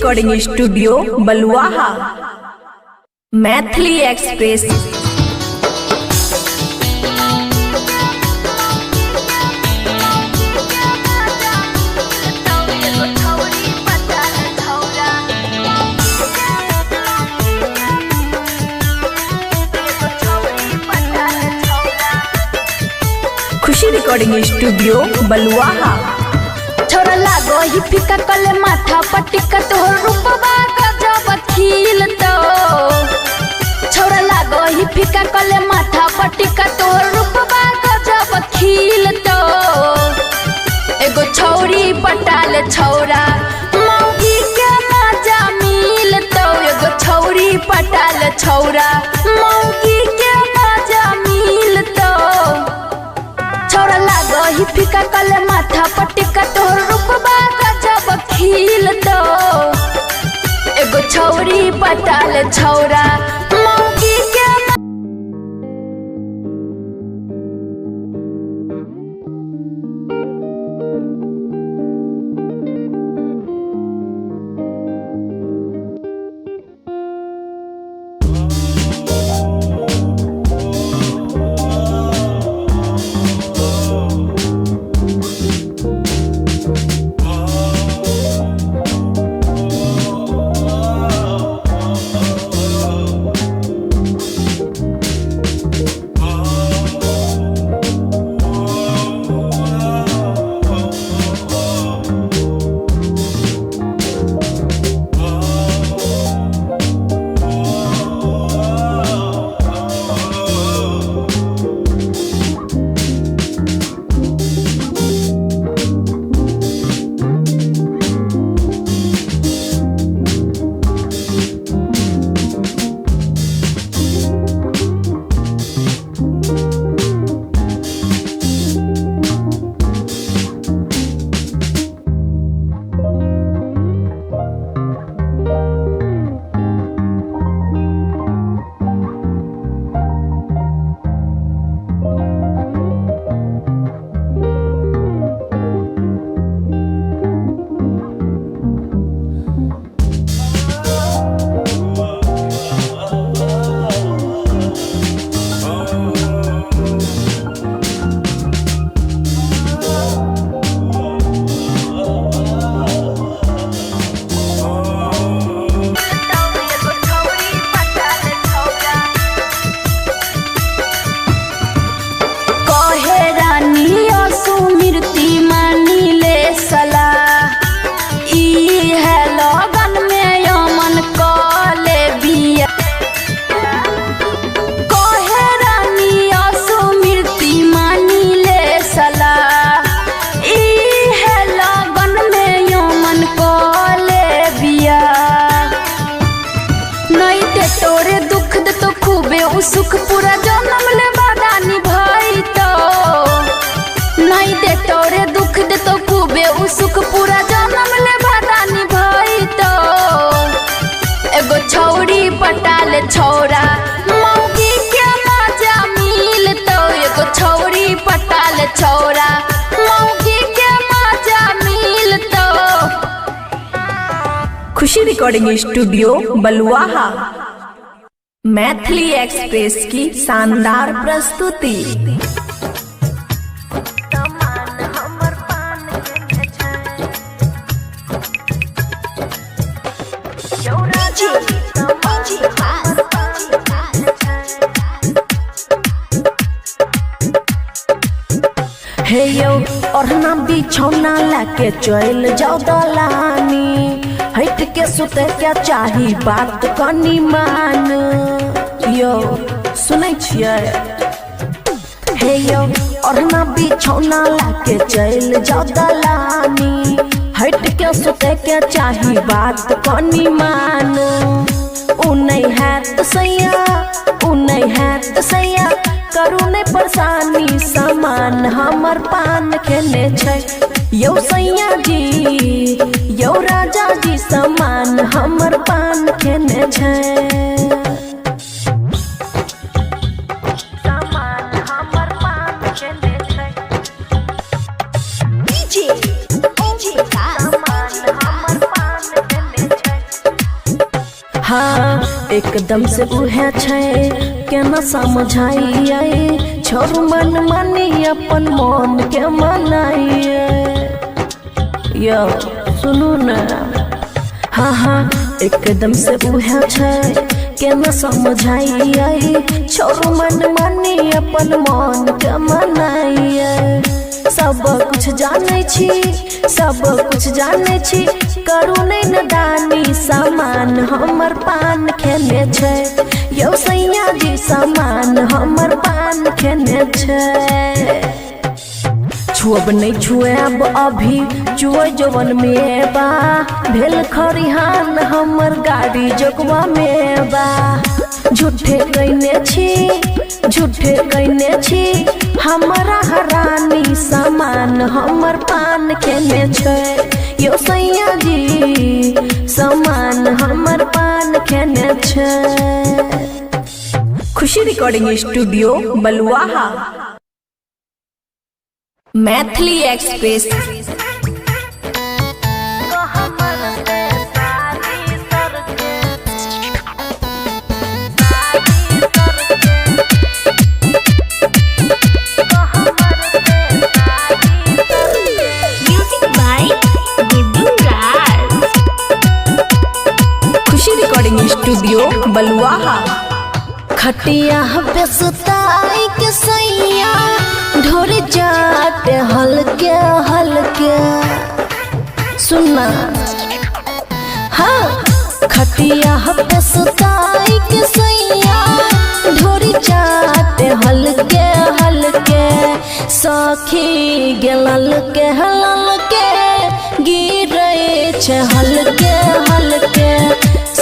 Recording studio Baluaha. Maithili express. खुशी रिकॉर्डिंग स्टूडियो बलुआहा। छोरा लागो ही फिका कले माथा पटिका तोहर रूपबा गजब खिल तो। छोरा लागो ही फिका कले माथा पटिका तोहर रूपबा गजब खिल तो। एगो छौरी पटाल छौरा मौगी के मजा मिल तो। एगो छौरी पटाल छौरा मौगी के मजा मिल तो। छोरा लागो ही फिका कले माथा पटिका तोहर रूपबा गजब खिल तो। एगो छौरी पटाल छौरा मौगी के सुख पूरा जन्म ले बादानी भाई तो। नहीं दे तोरे दुख दे तो खूबे उ सुख पूरा जन्म ले बादानी भाई तो। एगो छौरी पटाल छौरा मौगी के मजा मिल तो। एगो छौरी पटाल छौरा मौगी के मजा मिल तो। खुशी recording studio Baluaha. Maithili express की शानदार प्रस्तुति। हे यो ओढ़ना बिछौना लाके चल जाओ दलानी। हट के सुते क्या चाही बात कनी मान। यो सुनै छियै। हे यो ओढ़ना बिछौना लाके चल जाओ दलानी। हट के सुते क्या चाही बात कनी मान। उ नहीं है तो सैया, उ नहीं है तो सैया करू ने परेशानी सामान हमर पान खेने छै। यो सैया जी यो राजा जी सामान हमर पान खेने छै। सामान हमर पान खेने छै। सामान हमर पान खेने छै। एकदम से उहे छै केना समझाइए छोर मन मानी अपन मन के मनाइए यो सुनू ना हाँ हाँ एकदम से उहे छै केना समझाइए छोर मन मानी अपन मन के मनाइए सब कुछ जाने छी सब कुछ जाने छी करू नहीं नदानी सामान हमर पान खेने छै यौ सैया जी सामान हमर पान खेने छै छुअब नहीं छुएब अभी चुए जवन में बा भेल खरिहान हमर गाड़ी जोगवा में बा झूठे कहने छी हमारा हरानी सामान हमर पान खेने छै यो सैया जी सामान हमर पान खेने छै। Khushi recording studio Baluaha Maithili express studio Baluaha खटिया पे सुताई के सैया ढोर जाते हल्के हल्के सुनना हाँ खटिया पे सुताई के सैया ढोर जाते हल्के हल्के सखी गेलल के गिरे छे हल्के हल्के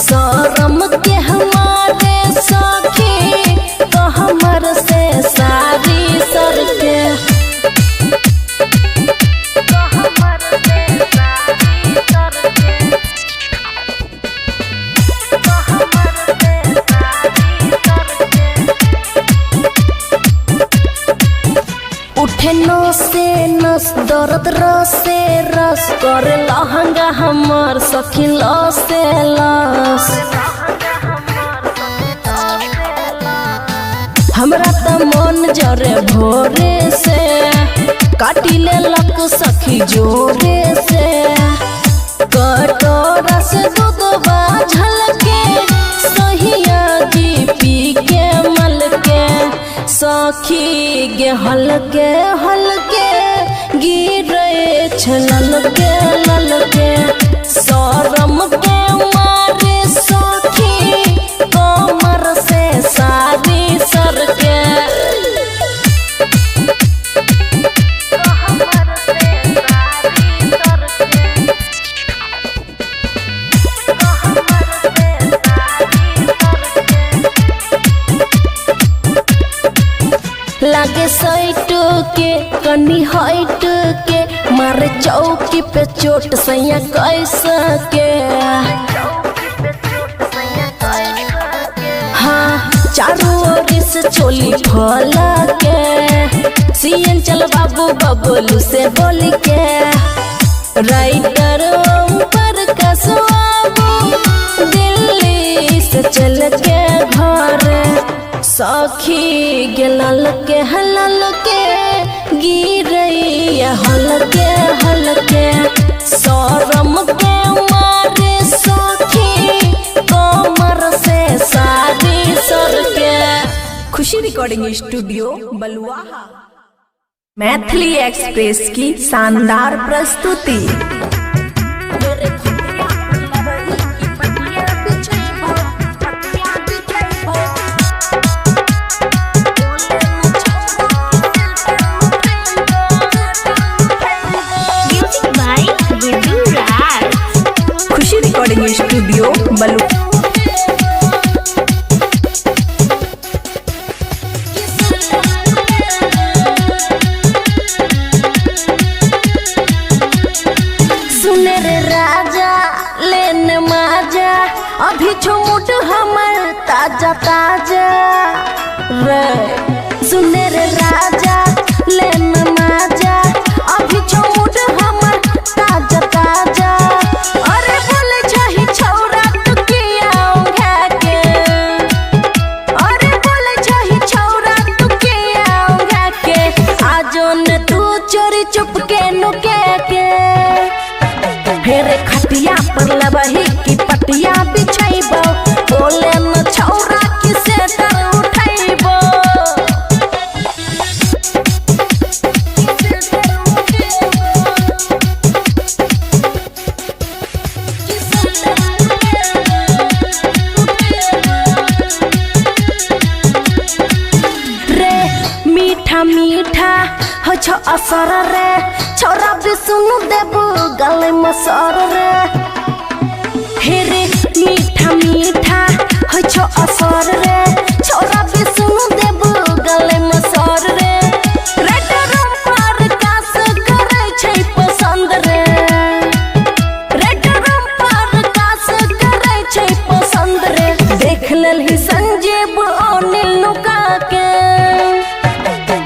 शरम के हमारे सखी तो हमर से सारी सर के उठे नो से नस दर्द रसे रस कर लहंगा हमर सखी लसे लस हमरा त मन जरे भोरे से काटी ले लक सखी जोरे से कटोरा से दूधवा झलके सहिया जी पी के मल के सखी गे हल्के हल्के गिरे छलके ललके शरम के मारे सखी कमर से सारी सर के लागे साइट के कनी हाइट के मारे चौकी पे चोट सैया कैसा के हाँ चारों ओर से चोली फला के सीएन चल बाबू बबलू से बोल के राइटर पर कसवाबू दिल्ली से चल के घर सखी गेलल के हलल के गिरई हलके हलके शरम के मारे सखी कमर से सारी सर के। Khushi recording studio Baluaha Maithili express की शानदार प्रस्तुति। खुशी रिकॉर्डिंग स्टूडियो बलुआहा सुने रे राजा लेने माजा अभी झुमुट हमर ताजा ताजा रे सुने रे राजा लेने माजा अभी झुमुट हमर ताजा ताजा अरे बोले छही छौरा तू किया उठा के लुके के। हेरे खटिया पर लबही की पटिया बिछैबो, बोले न छौरा की सेटर उठैबो। मीठा हो छो असर रे, छोरा भी सुनु देबू गले मसर रे। हेरे मीठा हो छो असर रे, छोरा भी सुनु देबू गले मसर रे। रेड रंपर कास करे छै पसंद रे, रेड रंपर कास करे छै पसंद रे। देख लेलही संजीव अनिल नुका के,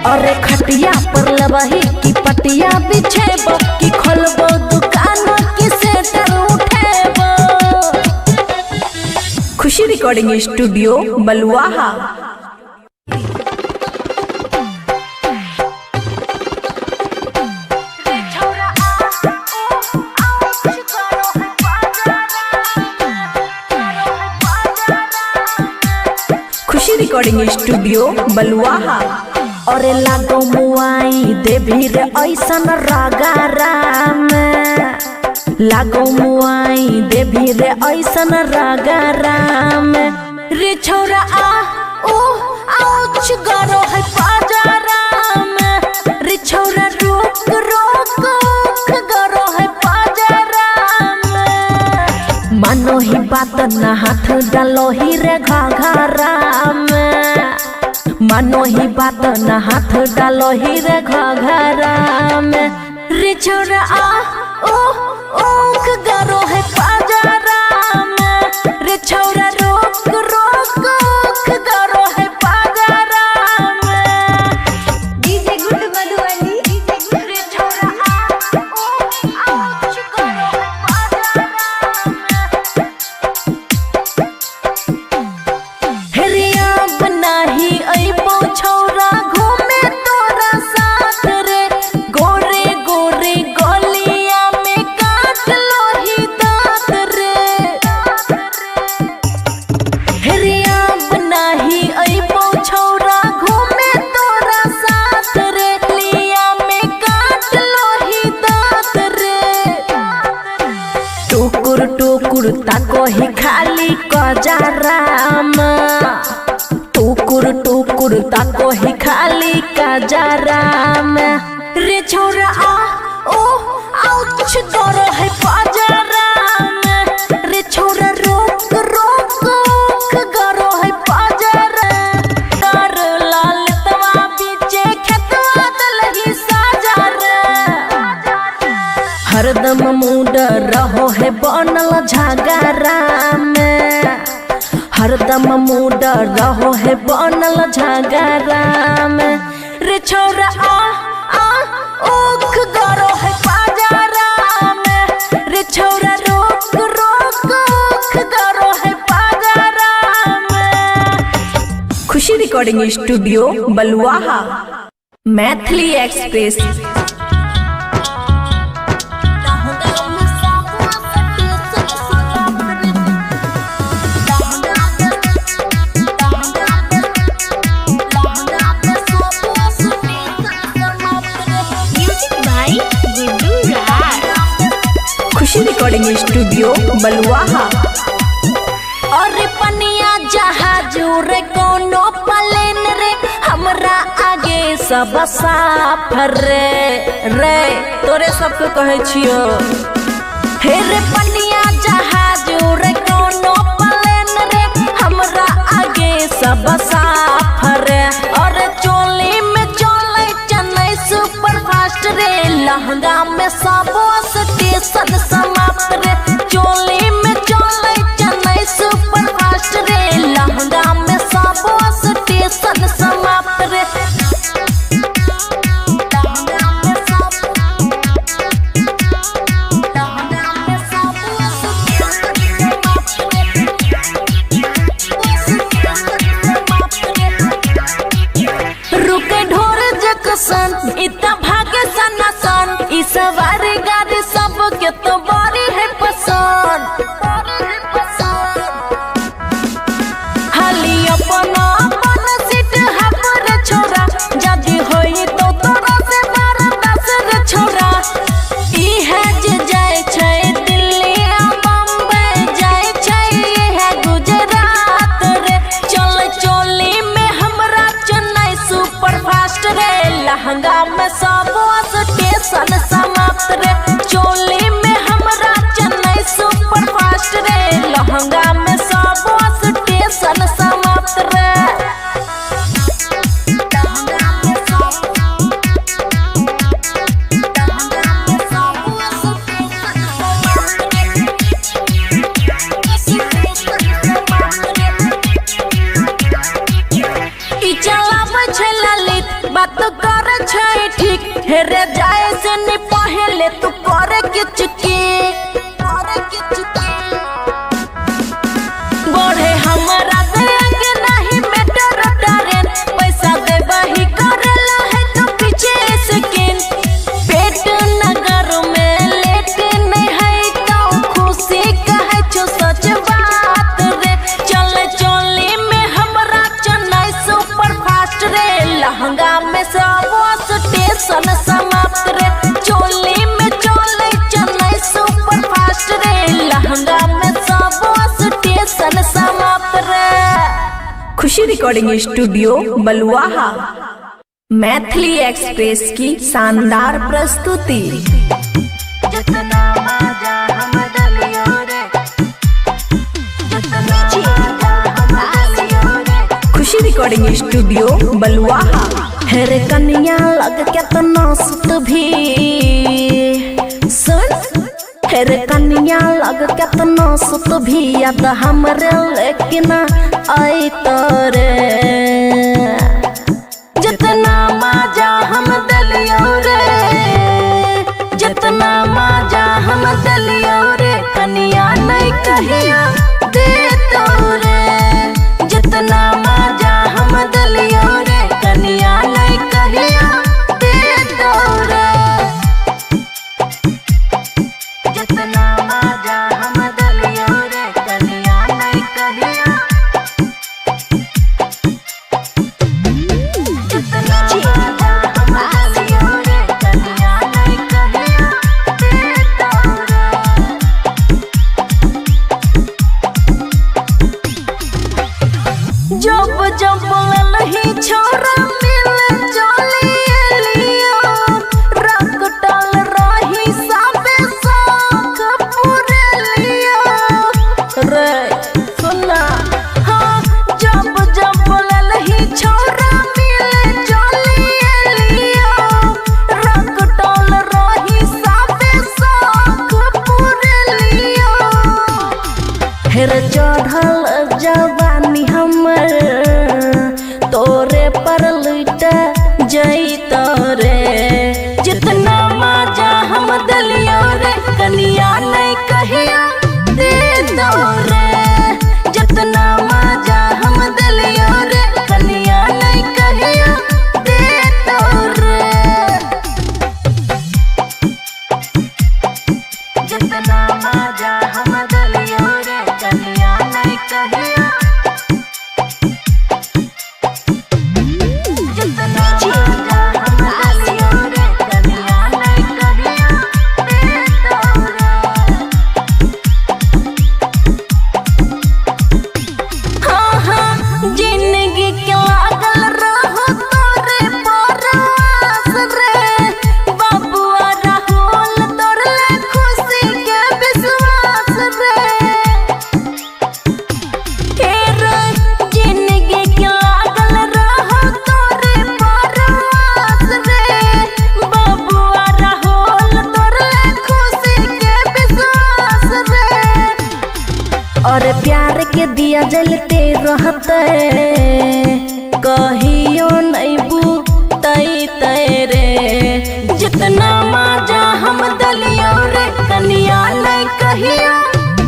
अरे खटिया पर लबही की पटिया बिछेबो, की खोलबो दुकान की सेटर उठेबो। खुशी रिकॉर्डिंग स्टूडियो बलुआहा। खुशी रिकॉर्डिंग स्टूडियो बलुआहा। अरे लागो मुआई देवी रे ऐसन रगारा में, लागो मुआई देवी रे ऐसन रगारा में। रे छौरा आ ओ आउच गरो है पाजारा में, रे छौरा रोक रोक गरो है पाजारा में। मानो ही बात ना हाथ डालो ही रे घाघरा में, मानो ही बात न हाथ डालो ही रे घघरा में। रे छोरा आ ओ ओख गरो है पाजारा में, रे छोरा रोक रोक ओख गरो है पाजारा में। DJ good Madhubani. रे छोरा आ ओ ओख गरो है पाजारा में। हेरिया बनाही अइबो छौरा घूमे तोरा साथ रे, गोरे गोरे गलिया में काट लोही दांत रे। हेरिया बनाही अइबो छौरा घूमे तोरा साथ रे, लिया में काट लोही दांत रे। टुकुर टुकुर ताको ही खाली कजरा में, टुकुर टुकुर ताको ही खाली कजरा में। रे छौरा आ ओ आउच गरो है पाजरा में, रे छौरा रोक रोक ओख गरो है पाजरा। डर लाल तवा बीचे खेतवा दलही साजरा, हरदम मूड रहो है बनल झगड़ा में, हरदम मूड रहो है बनल झगड़ा में। रे छौरा आ ओख गरो है पाजरा में, रे छौरा रोक रोक ओख गरो है पाजरा में। खुशी recording studio Baluaha. Maithili express. खुशी रिकॉर्डिंग स्टूडियो बलुआहा। और पनिया जहाज रे कोनो प्लेन रे, हमरा आगे सब साफ रे। रे तोरे सबके कहे छियो। हे रे पनिया जहाज रे कोनो प्लेन रे, हमरा आगे सब साफ रे। और चोली में चले चेन्नई सुपर फास्ट रे, लहंगा में सब स्टेशन समाप्त रे। चोली में चले चेन्नई सुपर फास्ट रे, लहंगा में सब स्टेशन समाप्त रे। रुके ढोर जकसन इतना भागे सनासन, ई सब लहंगा में सब स्टेशन समाप्त रे। चोली में हमरा चेन्नई सुपर फास्ट रे। लहंगा में सब स्टेशन समाप्त रे। बात करे छै ठीक हेरे जाए से नहीं पहले तू करे किचकी बढ़े हमरा देंगे नहीं मेटर ट्रेन। पैसा दे बही करे लो है तो पीछे स्किन। पेट नगर में लेट नहीं है तो खुशी कहे छो सच बात रे। चले चोली में हमरा चेन्नई सुपर फास्ट रे। लहंगा में सब स्टेशन समाप्त रे। चोली में चले चेन्नई सुपर फास्ट रे। लहंगा में सब स्टेशन समाप्त रे। खुशी recording studio Baluaha Maithili express की शानदार प्रस्तुति। खुशी रिकॉर्डिंग स्टूडियो बलुआहा। हेरे कन्या लग केतना सुत भी सुन। हेरे कन्या लग केतना सुत भी याद हमरे लेकिन आई तोरे। जितना मजा हम दलियो रे जितना मजा हम दलियो रे कन्या नहीं कहिया दे तोरे। जितना मजा हम दलियो रे कन्या नहीं कहिया दे तोरे। जितना मजा हम दलियो रे कन्या नहीं कहिया। जितना मजा हम दलियो रे कन्या नहीं कहिया दे तोरे। जब जब ललही छोरा मिले चली लियो। रख टल रही सबे शौक पूरे लियो रे सुना। हाँ जब जब ललही छोरा मिले चली लियो। रख टल रही सबे शौक पूरे लियो। हेर चढ़ल जवानी हमर तोरे पर लुट जई तोरे। जितना मजा हम दलियो रे कन्या नहीं कहिया दे तोरे। जितना मजा हम दलियो रे कन्या नहीं कहिया दे तोरे। जितना मजा हम दलियो रे कन्या नहीं कहिया। जितना मजा हम दलियो रे कन्या नहीं कहिया दे तोरे। हाँ हाँ जिंदगी के लागल रहो तोरे परवास रे। बाबुआ राहुल तोरे खुशी के विश्वास रे। जिंदगी के लागल रहो तोरे परवास रे। बाबुआ राहुल तोरे खुशी के विश्वास रे। और प्यार के दिया जलते रहते कहियो नहीं बुतई तेरे। जितना मजा हम दलियो रे कन्या नहीं कहिया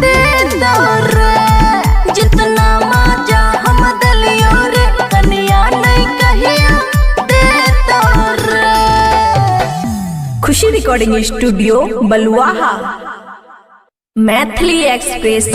दे तोरे। जितना मजा हम दलियो रे कन्या नहीं कहिया दे तोरे। खुशी recording studio Baluaha Maithili express.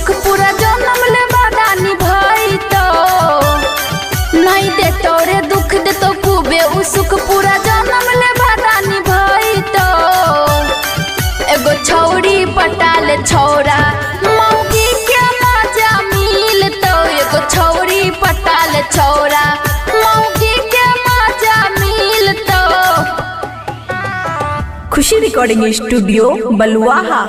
सुख पूरा जन्म ले बादानी भाई तो नहीं दे तोरे दुख दे तो खूबे उ सुख पूरा जन्म ले बादानी भाई तो एगो छौड़ी पटाले छौड़ा मौगी के मजा मिल तो एगो छौड़ी पटाले छौड़ा मौगी के मजा मिल तो। खुशी recording studio Baluaha.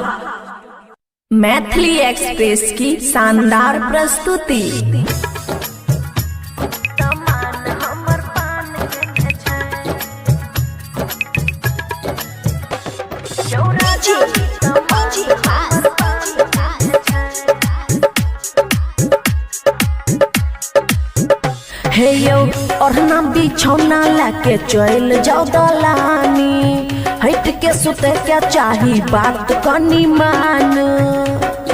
Maithili express की शानदार प्रस्तुति। हे यो ओढ़ना बिछौना लाके चल जाओ दलानी, हट के सुते क्या चाही बात कनी मान।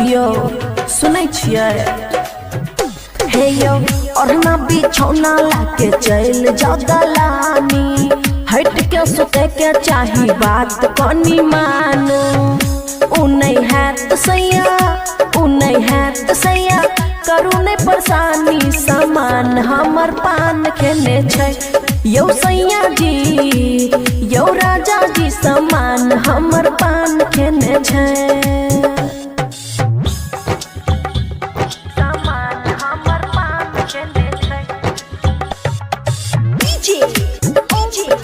यो सुनै छियै? हे यो ओढ़ना बिछौना लाके चल जाओ दलानी, हट के सुते क्या चाही बात कनी मान। उ नहीं है तो सैया, उ नहीं है तो सैया, करू ने परेशानी सामान हमर पान खेने छै। यौ सैया जी, यौ राजा जी, सामान हमर पान खेने छै। सामान हमर पान खेने छै।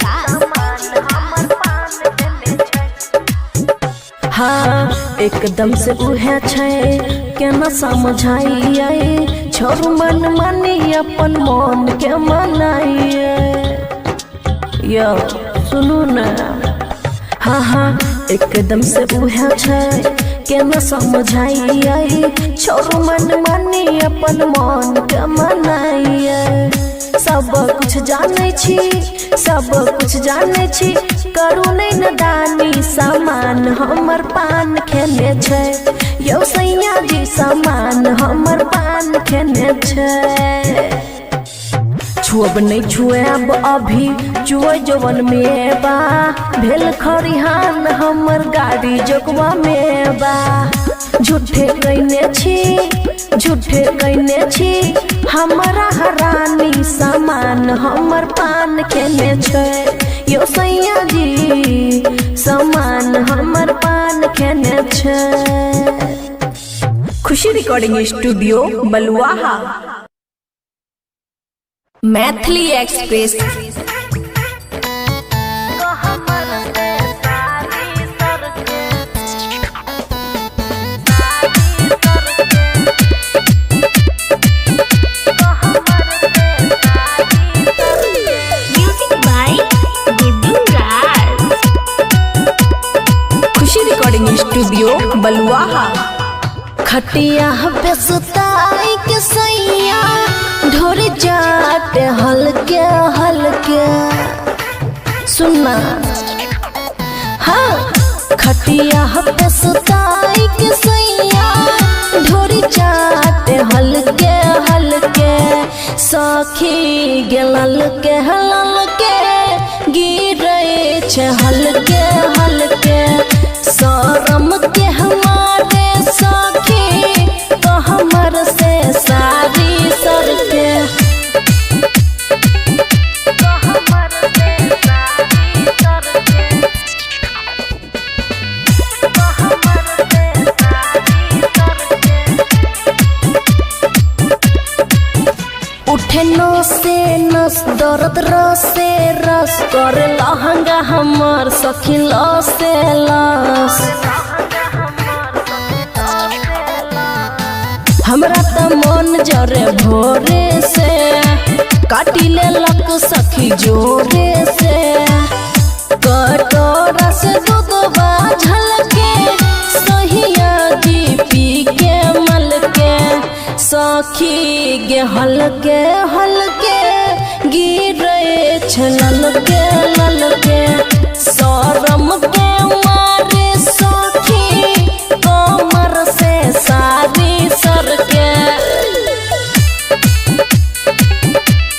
सामान हमर पान खेने छै। हाँ एकदम से उहे छै, केना समझाइए छोरू मन मानी अपन मन के मनाइए। यो सुनू न, हाँ हाँ एकदम से उहे छै, केना समझाइए छोरू मन मानी अपन मन के मनाइए। सब कुछ जाने छी, सब कुछ जाने छी, करू नहीं नदानी सामान हमर पान खेने छै। यौ सैया जी सामान हमर पान खेने छै। छुअब नहीं छुएब अभी चुए जवन में बा, भेल खरिहान हमर गाड़ी जोगवा में बा। झूठे कहने छी, झूठे कहने छी, हमारा हरानी सामान हमर पान खेने छै। यो सैया जी सामान हमर पान खेने छै। Khushi recording studio Baluaha. Maithili express. Studio Baluaha. खटिया पे सुताई के सैया ढोर जाट हल्के हल्के सुनना। हाँ खटिया पे सुताई के सैया ढोर जाट हल्के हल्के, सखी गेलल के हल्के गिरे छे हल्के हल्के। शरम के हमारे सखी तो हमर से सारी सरके, तो हमर से सारी सरके, तो हमर से सारी सरके। उठे नस से नस दर्द रस से रस कर लहंगा हमर सखी लस से लस। हमरा त मन जरे भोरे से, काटी ले लक सखी जोरे से। कटोरा से दूधवा झलके सहिया जी पी के मल के, सखी गे हल्के हल्के गिरे छे ललके ललके। शरम के मारे सखी कमर से सारी सरके,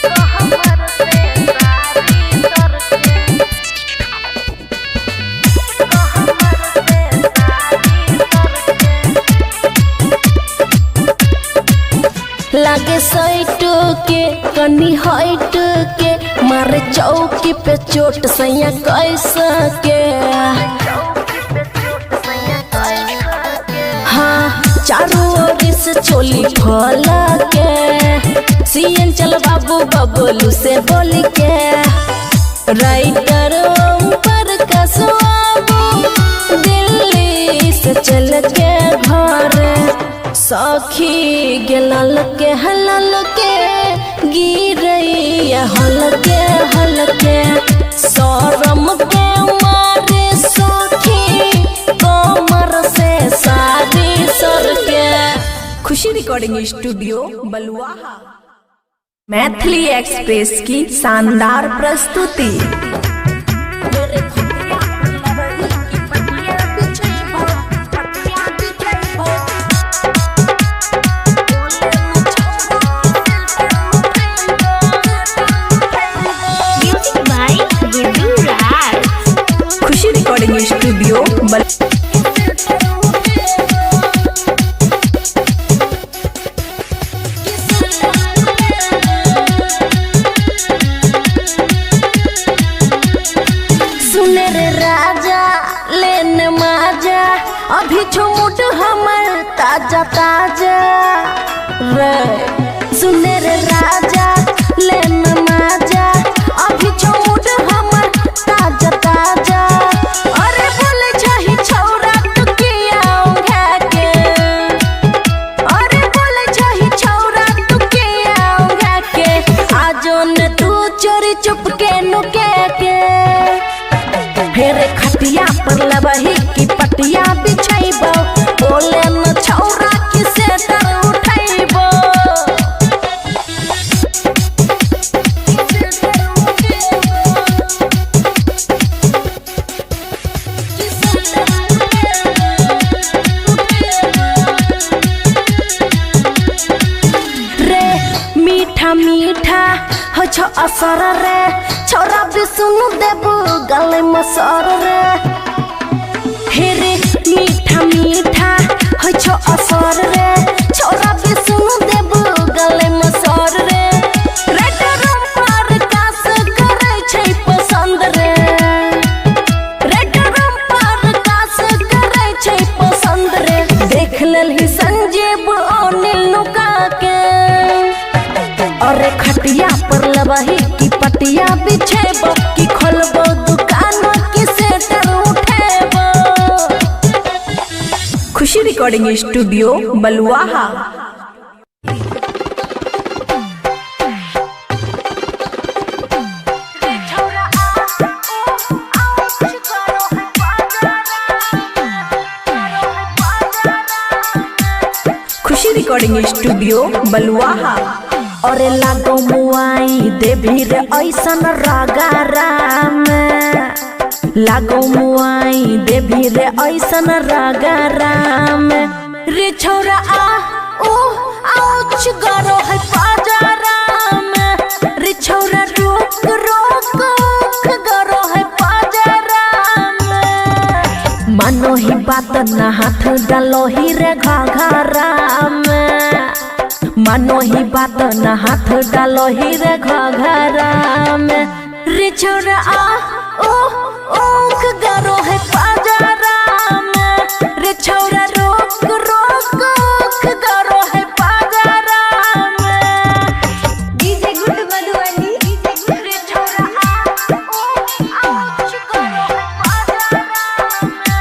कमर से सारी सरके, कमर से सारी सरके। सैट के कनी हट के मारे चौकी पे चोट सैया कैसा के। हाँ चारों ओर से चोली खोला के सीएन चल बाबू बबलू से बोल के राइटर पर कसवाबू दिल्ली से चल के घर सखी गेलल के हलल के गिरैया हल के शरम के मारे सखी कमर से सारी सर के। Khushi recording studio Baluaha. Maithili express की शानदार प्रस्तुति। खुशी रिकॉर्डिंग स्टूडियो सुने रे राजा लेने माजा अभी छुमुट हमर ताजा ताजा रे। सुने रे राजा लेने माजा अभी छुमुट हमर ताजा ताजा। अरे बोले चाही छौरा तू किया उंघा के। अरे बोले चाही छौरा तू किया उंघा के। आजो ने तू चोरी चुपके नुके के फेरे खटिया पर लबही की पटिया बिछाइबो बोले न छौरा की सेटर उठाइबो। रे मीठा मीठा हो छो असर रे छौरा भी सुनु देबू गले मसर रे। हे रे मीठा मीठा हो छो असर रे छौरा भी सुनु देबू गले मसर रे। रेड पर कास करे छै पसंद रे। रेड पर कास करे छै पसंद रे। देख लेलही संजीव अनिल नुका के। अरे खटिया पर लबही की पटिया बिछेबो की खोलबो दुकान की सेटर उठेबो। खुशी रिकॉर्डिंग स्टूडियो बलुआहा। खुशी रिकॉर्डिंग स्टूडियो बलुआहा। अरे लागो मुआई देवी रे ऐसन रगारा में। लागो मुआई देवी रे ऐसन रगारा में। रे छौरा आ ओ आउच गरो है पाजरा में। रे छौरा रोक रोक गरो है पाजरा में। मानो ही बात ना हाथ डालो ही रे घाघरा में। मानो ही बात न हाथ डालो ही रे घघरा में। रे छौरा आ ओ ओख गरो है पाजरा में। रे छौरा रोक रोक ओख गरो है पाजरा में। DJ good Madhubani. रे छौरा आ ओ आउच गरो है पाजरा में।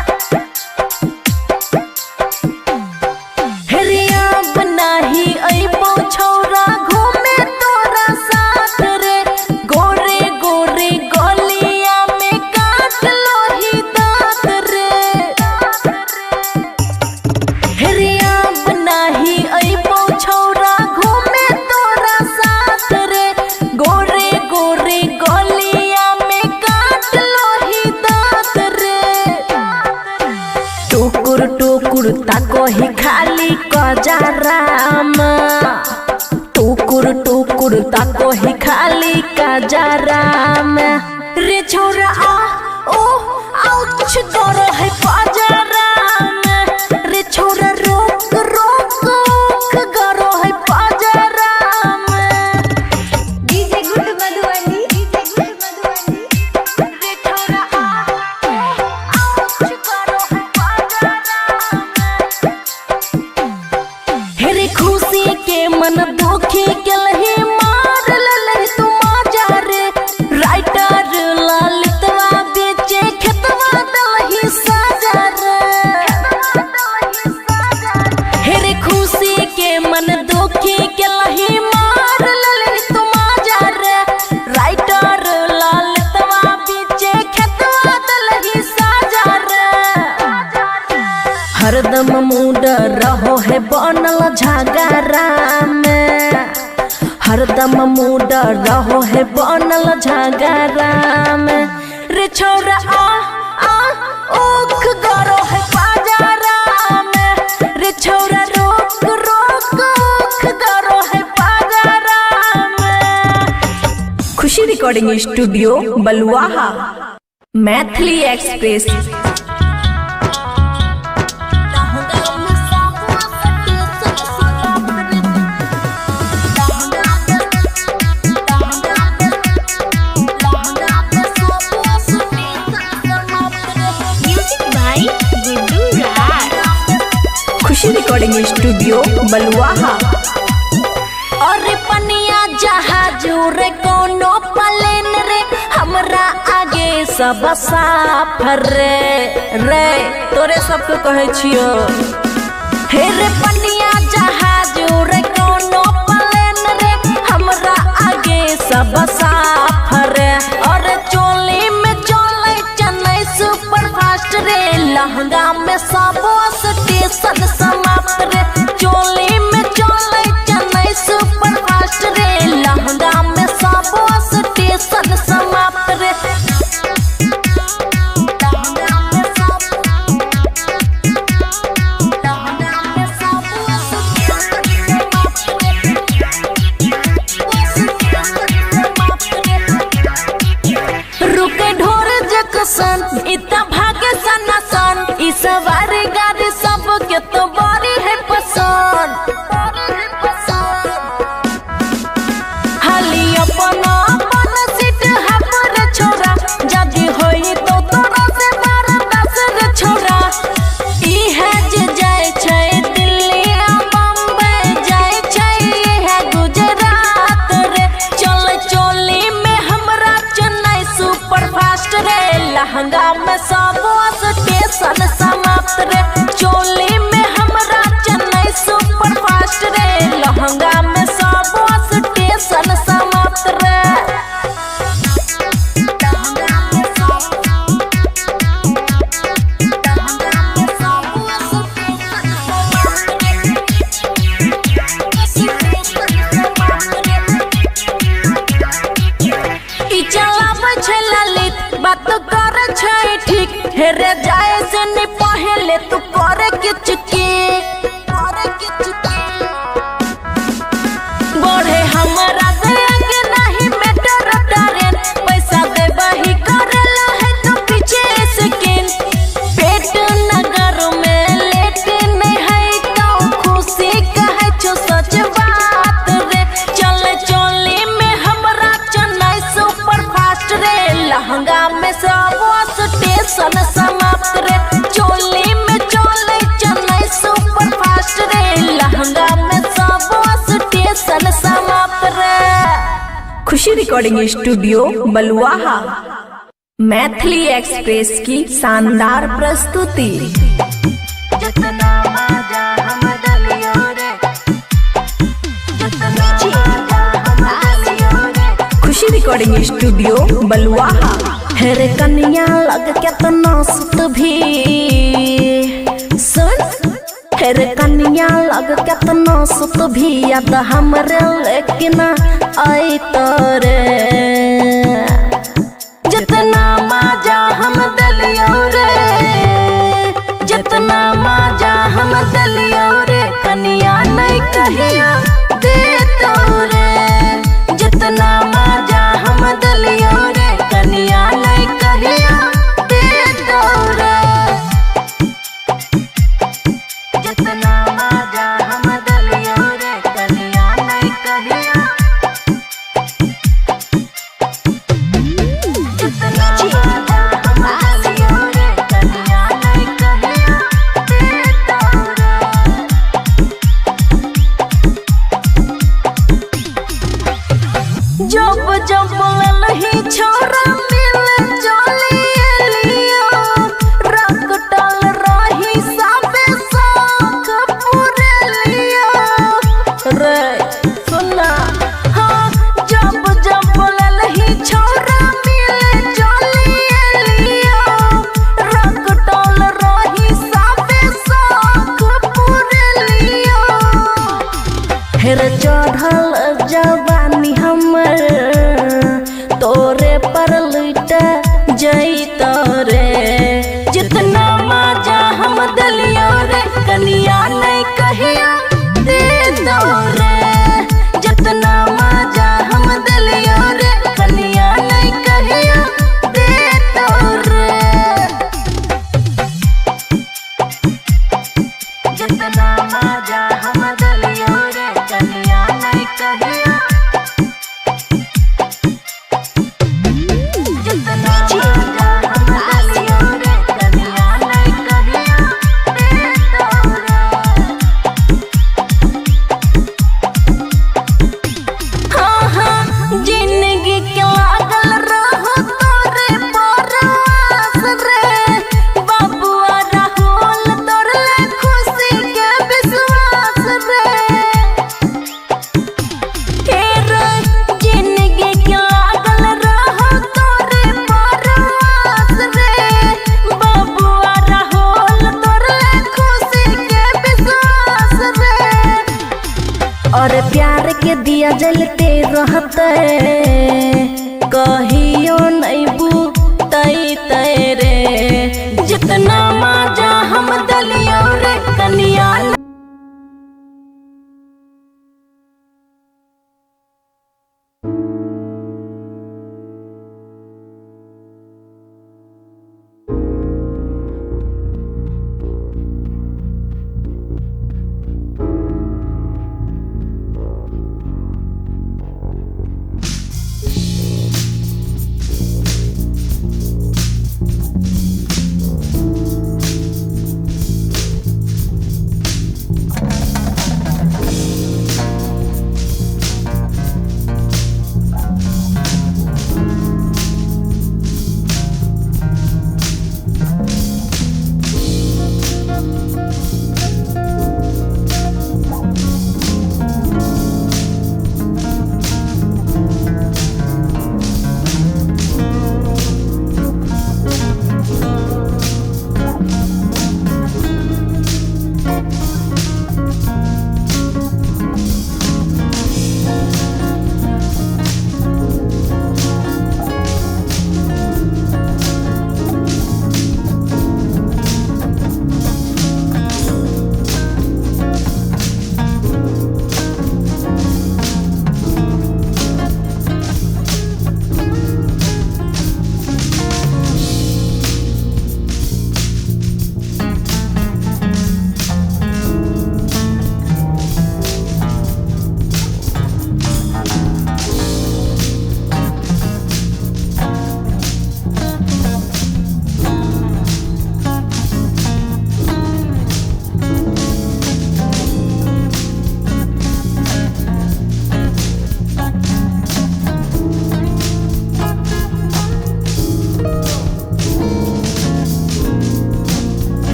हेरे अब नाही अइबो छौरा घूमे तोरा साथ रे। गोरे गोरे गलिया में काट लो ही दांत रे। हेरे अब नाही अइबो छौरा घूमे तोरा साथ रे। गोरे गोरे गलिया में काट लो ही दांत रे। टुकुर टुकुर ताको ही खाली कजराम। टुकुर टुकुर ताको ही खाली कजराम। रे छौरा आ ओ आउच गरो है पाजरा में। रे छौरा रोक रोक ओख गरो है पाजरा हरदम मूड रहो है बनल झगड़ा में, हरदम मूड रहो है बनल झगड़ा में। रे छौरा आ उख गरो है बाजारा में, रे छौरा रोक रोक उख गरो है बाजारा में। खुशी recording studio Baluaha, Maithili express. खुशी रिकॉर्डिंग स्टूडियो बलुआहा। और पनिया जहाज रे कोनो प्लेन रे, हमरा आगे सब साफ रे तोरे सबके कहे छियो। हे रे पनिया जहाज रे कोनो प्लेन रे, हमरा आगे सब साफ रे। और चोली में चले चेन्नई सुपर फास्ट रे, लहंगा में सब स्टेशन समाप्त रे। चोली में चले चेन्नई सुपर फास्ट रे, लहंगा में सब स्टेशन समाप्त रे। रुके ढोर जक्सन इतना भागे सनासन, ई सवारी गाड़ी सबके तो बड़ी है पसंद। हाली अपन अपन सीट हपर छोरा, जदी होई तो तोरा से मारा दस रे छोरा। ई है जे जाय छै दिल्ली आ बम्बई, जाय छै है गुजरात रे। चल चोली में हमरा चेन्नई सुपर फास्ट रे, लहंगा में सब स्टेशन समाप्त रे। चोली में हमरा चेन्नई सुपर फास्ट रे, लहंगा में सब स्टेशन समाप्त रे। ई चलाबै छै ललित, बात करे छै ठीक। हेरे जाए से नहीं पहले तू करे किचकी, बढ़े हमरा से आगे नहीं मेटर ट्रेन। पैसा दे बही करेला है तो पीछे स्किन। पेट नगर में लेट नहीं है तो खुशी कहे छो सच बात रे। चल चोली में हमरा चेन्नई सुपर फास्ट रे, लहंगा में सब स्टेशन समाप्त रे। चोली में चले चेन्नई सुपर फास्ट रे, लहंगा में सब स्टेशन समाप्त रे। खुशी recording studio Baluaha, Maithili express की शानदार प्रस्तुति। खुशी रिकॉर्डिंग स्टूडियो बलुआहा। हेरे कन्या लग केतना सुत भी सुन, हेरे कन्या लग केतना सुत भी याद हमरे लेकिन आई तोरे। जितना मजा हम दलियो रे, जितना मजा हम दलियो रे, कन्या नहीं कहिया दे तोरे। जितना मजा हम दलियो रे, कन्या नहीं कहिया दे तोरे। जितना मजा हम दलियो रे, कन्या नहीं कहिया जलते रहते कहियो नहीं बूतई तेरे जितना माजा हम दलिया रे कनिया।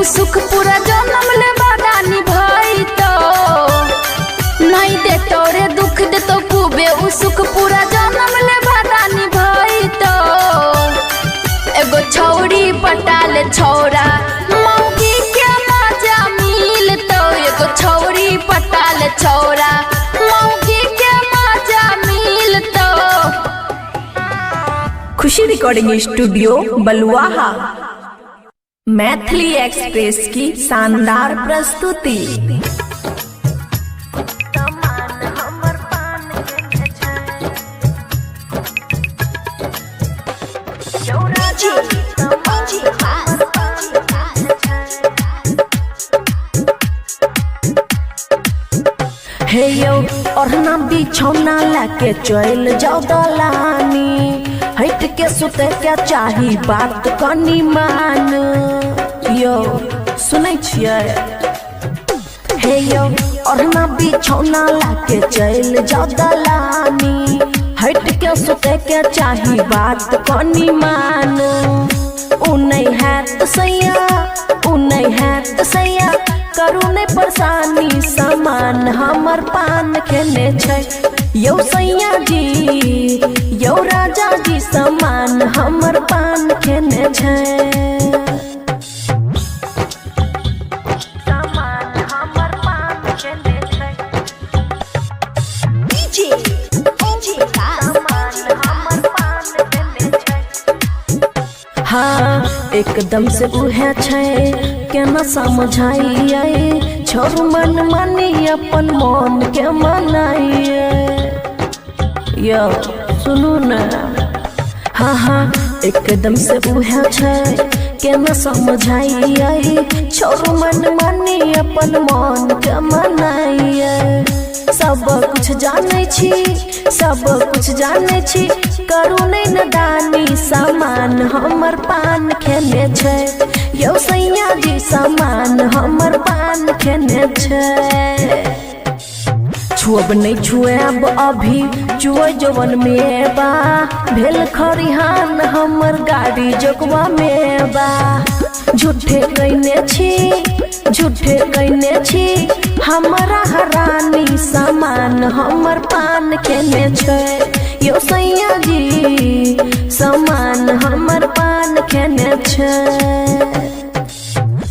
सुख पूरा जन्म ले बादानी भाई तो नहीं दे तोरे दुख दे तो खूबे उ सुख पूरा जन्म ले बादानी भाई तो एगो छौड़ी पटाले छौरा मौगी के मजा मिल तो एगो छौड़ी पटाले छौरा मौगी के मजा मिल तो। खुशी recording studio Baluaha Maithili express की शानदार प्रस्तुति। हे यो ओढ़ना बिछौना लाके चल जाओ दलानी हट के सुते क्या चाही बात कनी मान यो सुनै छियै। हे यो ओढ़ना बिछौना लाके चल जाओ दलानी हट के सुते क्या चाही बात कनी मान उ नहीं है तो सैया उ नहीं नहीं है तो सैया करू ने परेशानी सामान हमर पान खेने छै यौ सैया जी यौ राजा जी सामान हमर पान खेने छै सामान हमर पान खेने छै डीजे सामान हमर पान खेने छै हाँ एकदम से उहे छै केना समझाइए छोड़ मन मानी अपन मन के मनाइए यो सुनू ना हाँ हाँ एकदम से उहे छै केना समझाइए छोड़ मन मानी अपन मन के मनाइए सब कुछ जाने छी सब कुछ जाने छी करू नहीं नदानी सामान हमर पान खेने छै यौ सैया जी सामान हमर पान खेने छै छुअब नहीं छुएब अभी चुए जवन में बा भेल खरिहान हमर गाड़ी जोगवा में बा झूठे कहने छी हमारा हरानी सामान हमर पान खेने छै यो सैया जी सामान हमर पान खेने छै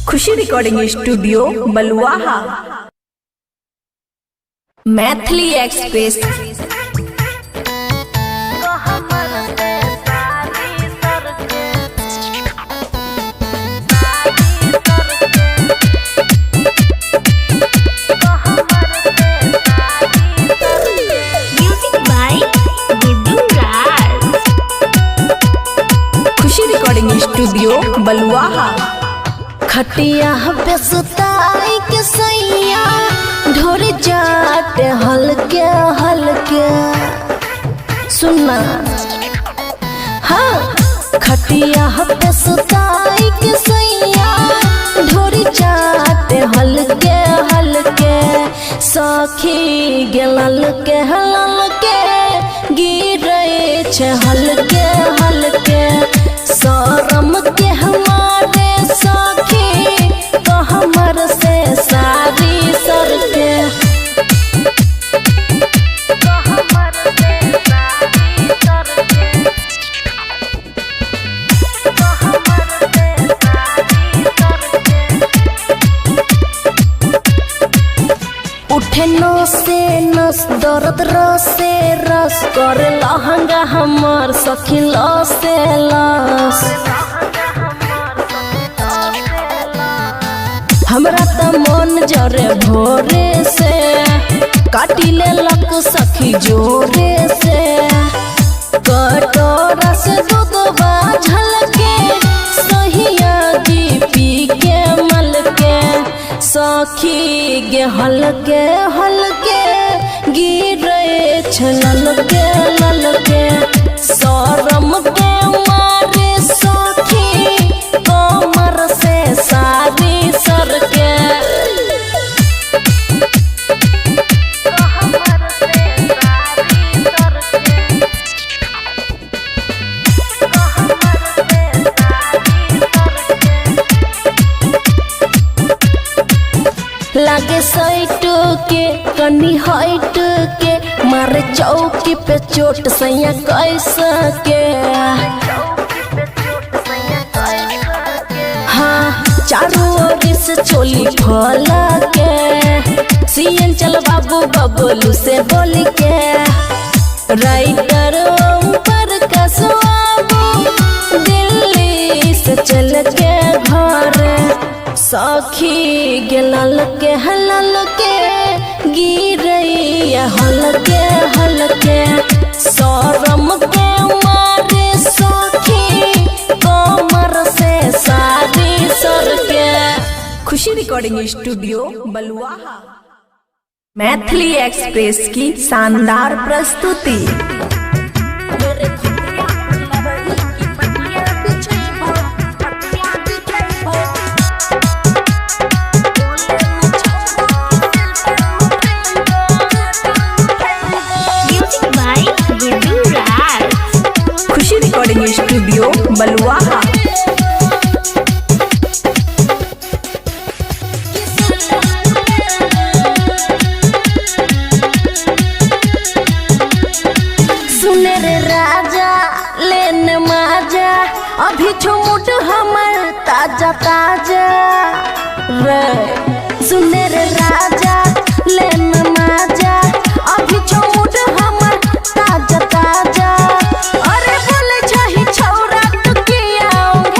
Khushi recording studio Baluaha Maithili express music by Guddu Raj Khushi recording studio Baluaha खटिया पे सुताई के सैया ढोर जाते हल्के हल्के सुनना हाँ खटिया पे सुताई के सैया ढोर जाते हल्के हल्के सखी गेलल के गिरे छे हल्के हल्के शरम के हमारे सखी तो हमर से सारी सरके उठे नस से नस दर्द रस से रस कर लहंगा हमर सखी लस से लस हमरा त मन जरे भोरे से काटी ले लक सखी जोरे से कटोरा से दूधवा झलके सहिया जी पी के मल के सखी गे हल्के हल्के गिरे छलके ललके शरम के मारे सखी कमर से सारी सरके लागे साइट के कनी हाइट के मारे चौकी पे चोट सैया कैसा के हाँ चारों ओर से चोली फला के सीएन चल बाबू बबलू से बोल के राइटर पर कसवाबू दिल्ली से चल के घर सखी गेलल के हलल के गिरई हलके हलके शरम के मारे सखी कमर से सारी सरके Khushi recording studio Baluaha Maithili express की शानदार प्रस्तुति स्टूडियो बलुआहा ताजा ताजा रे सुने रे राजा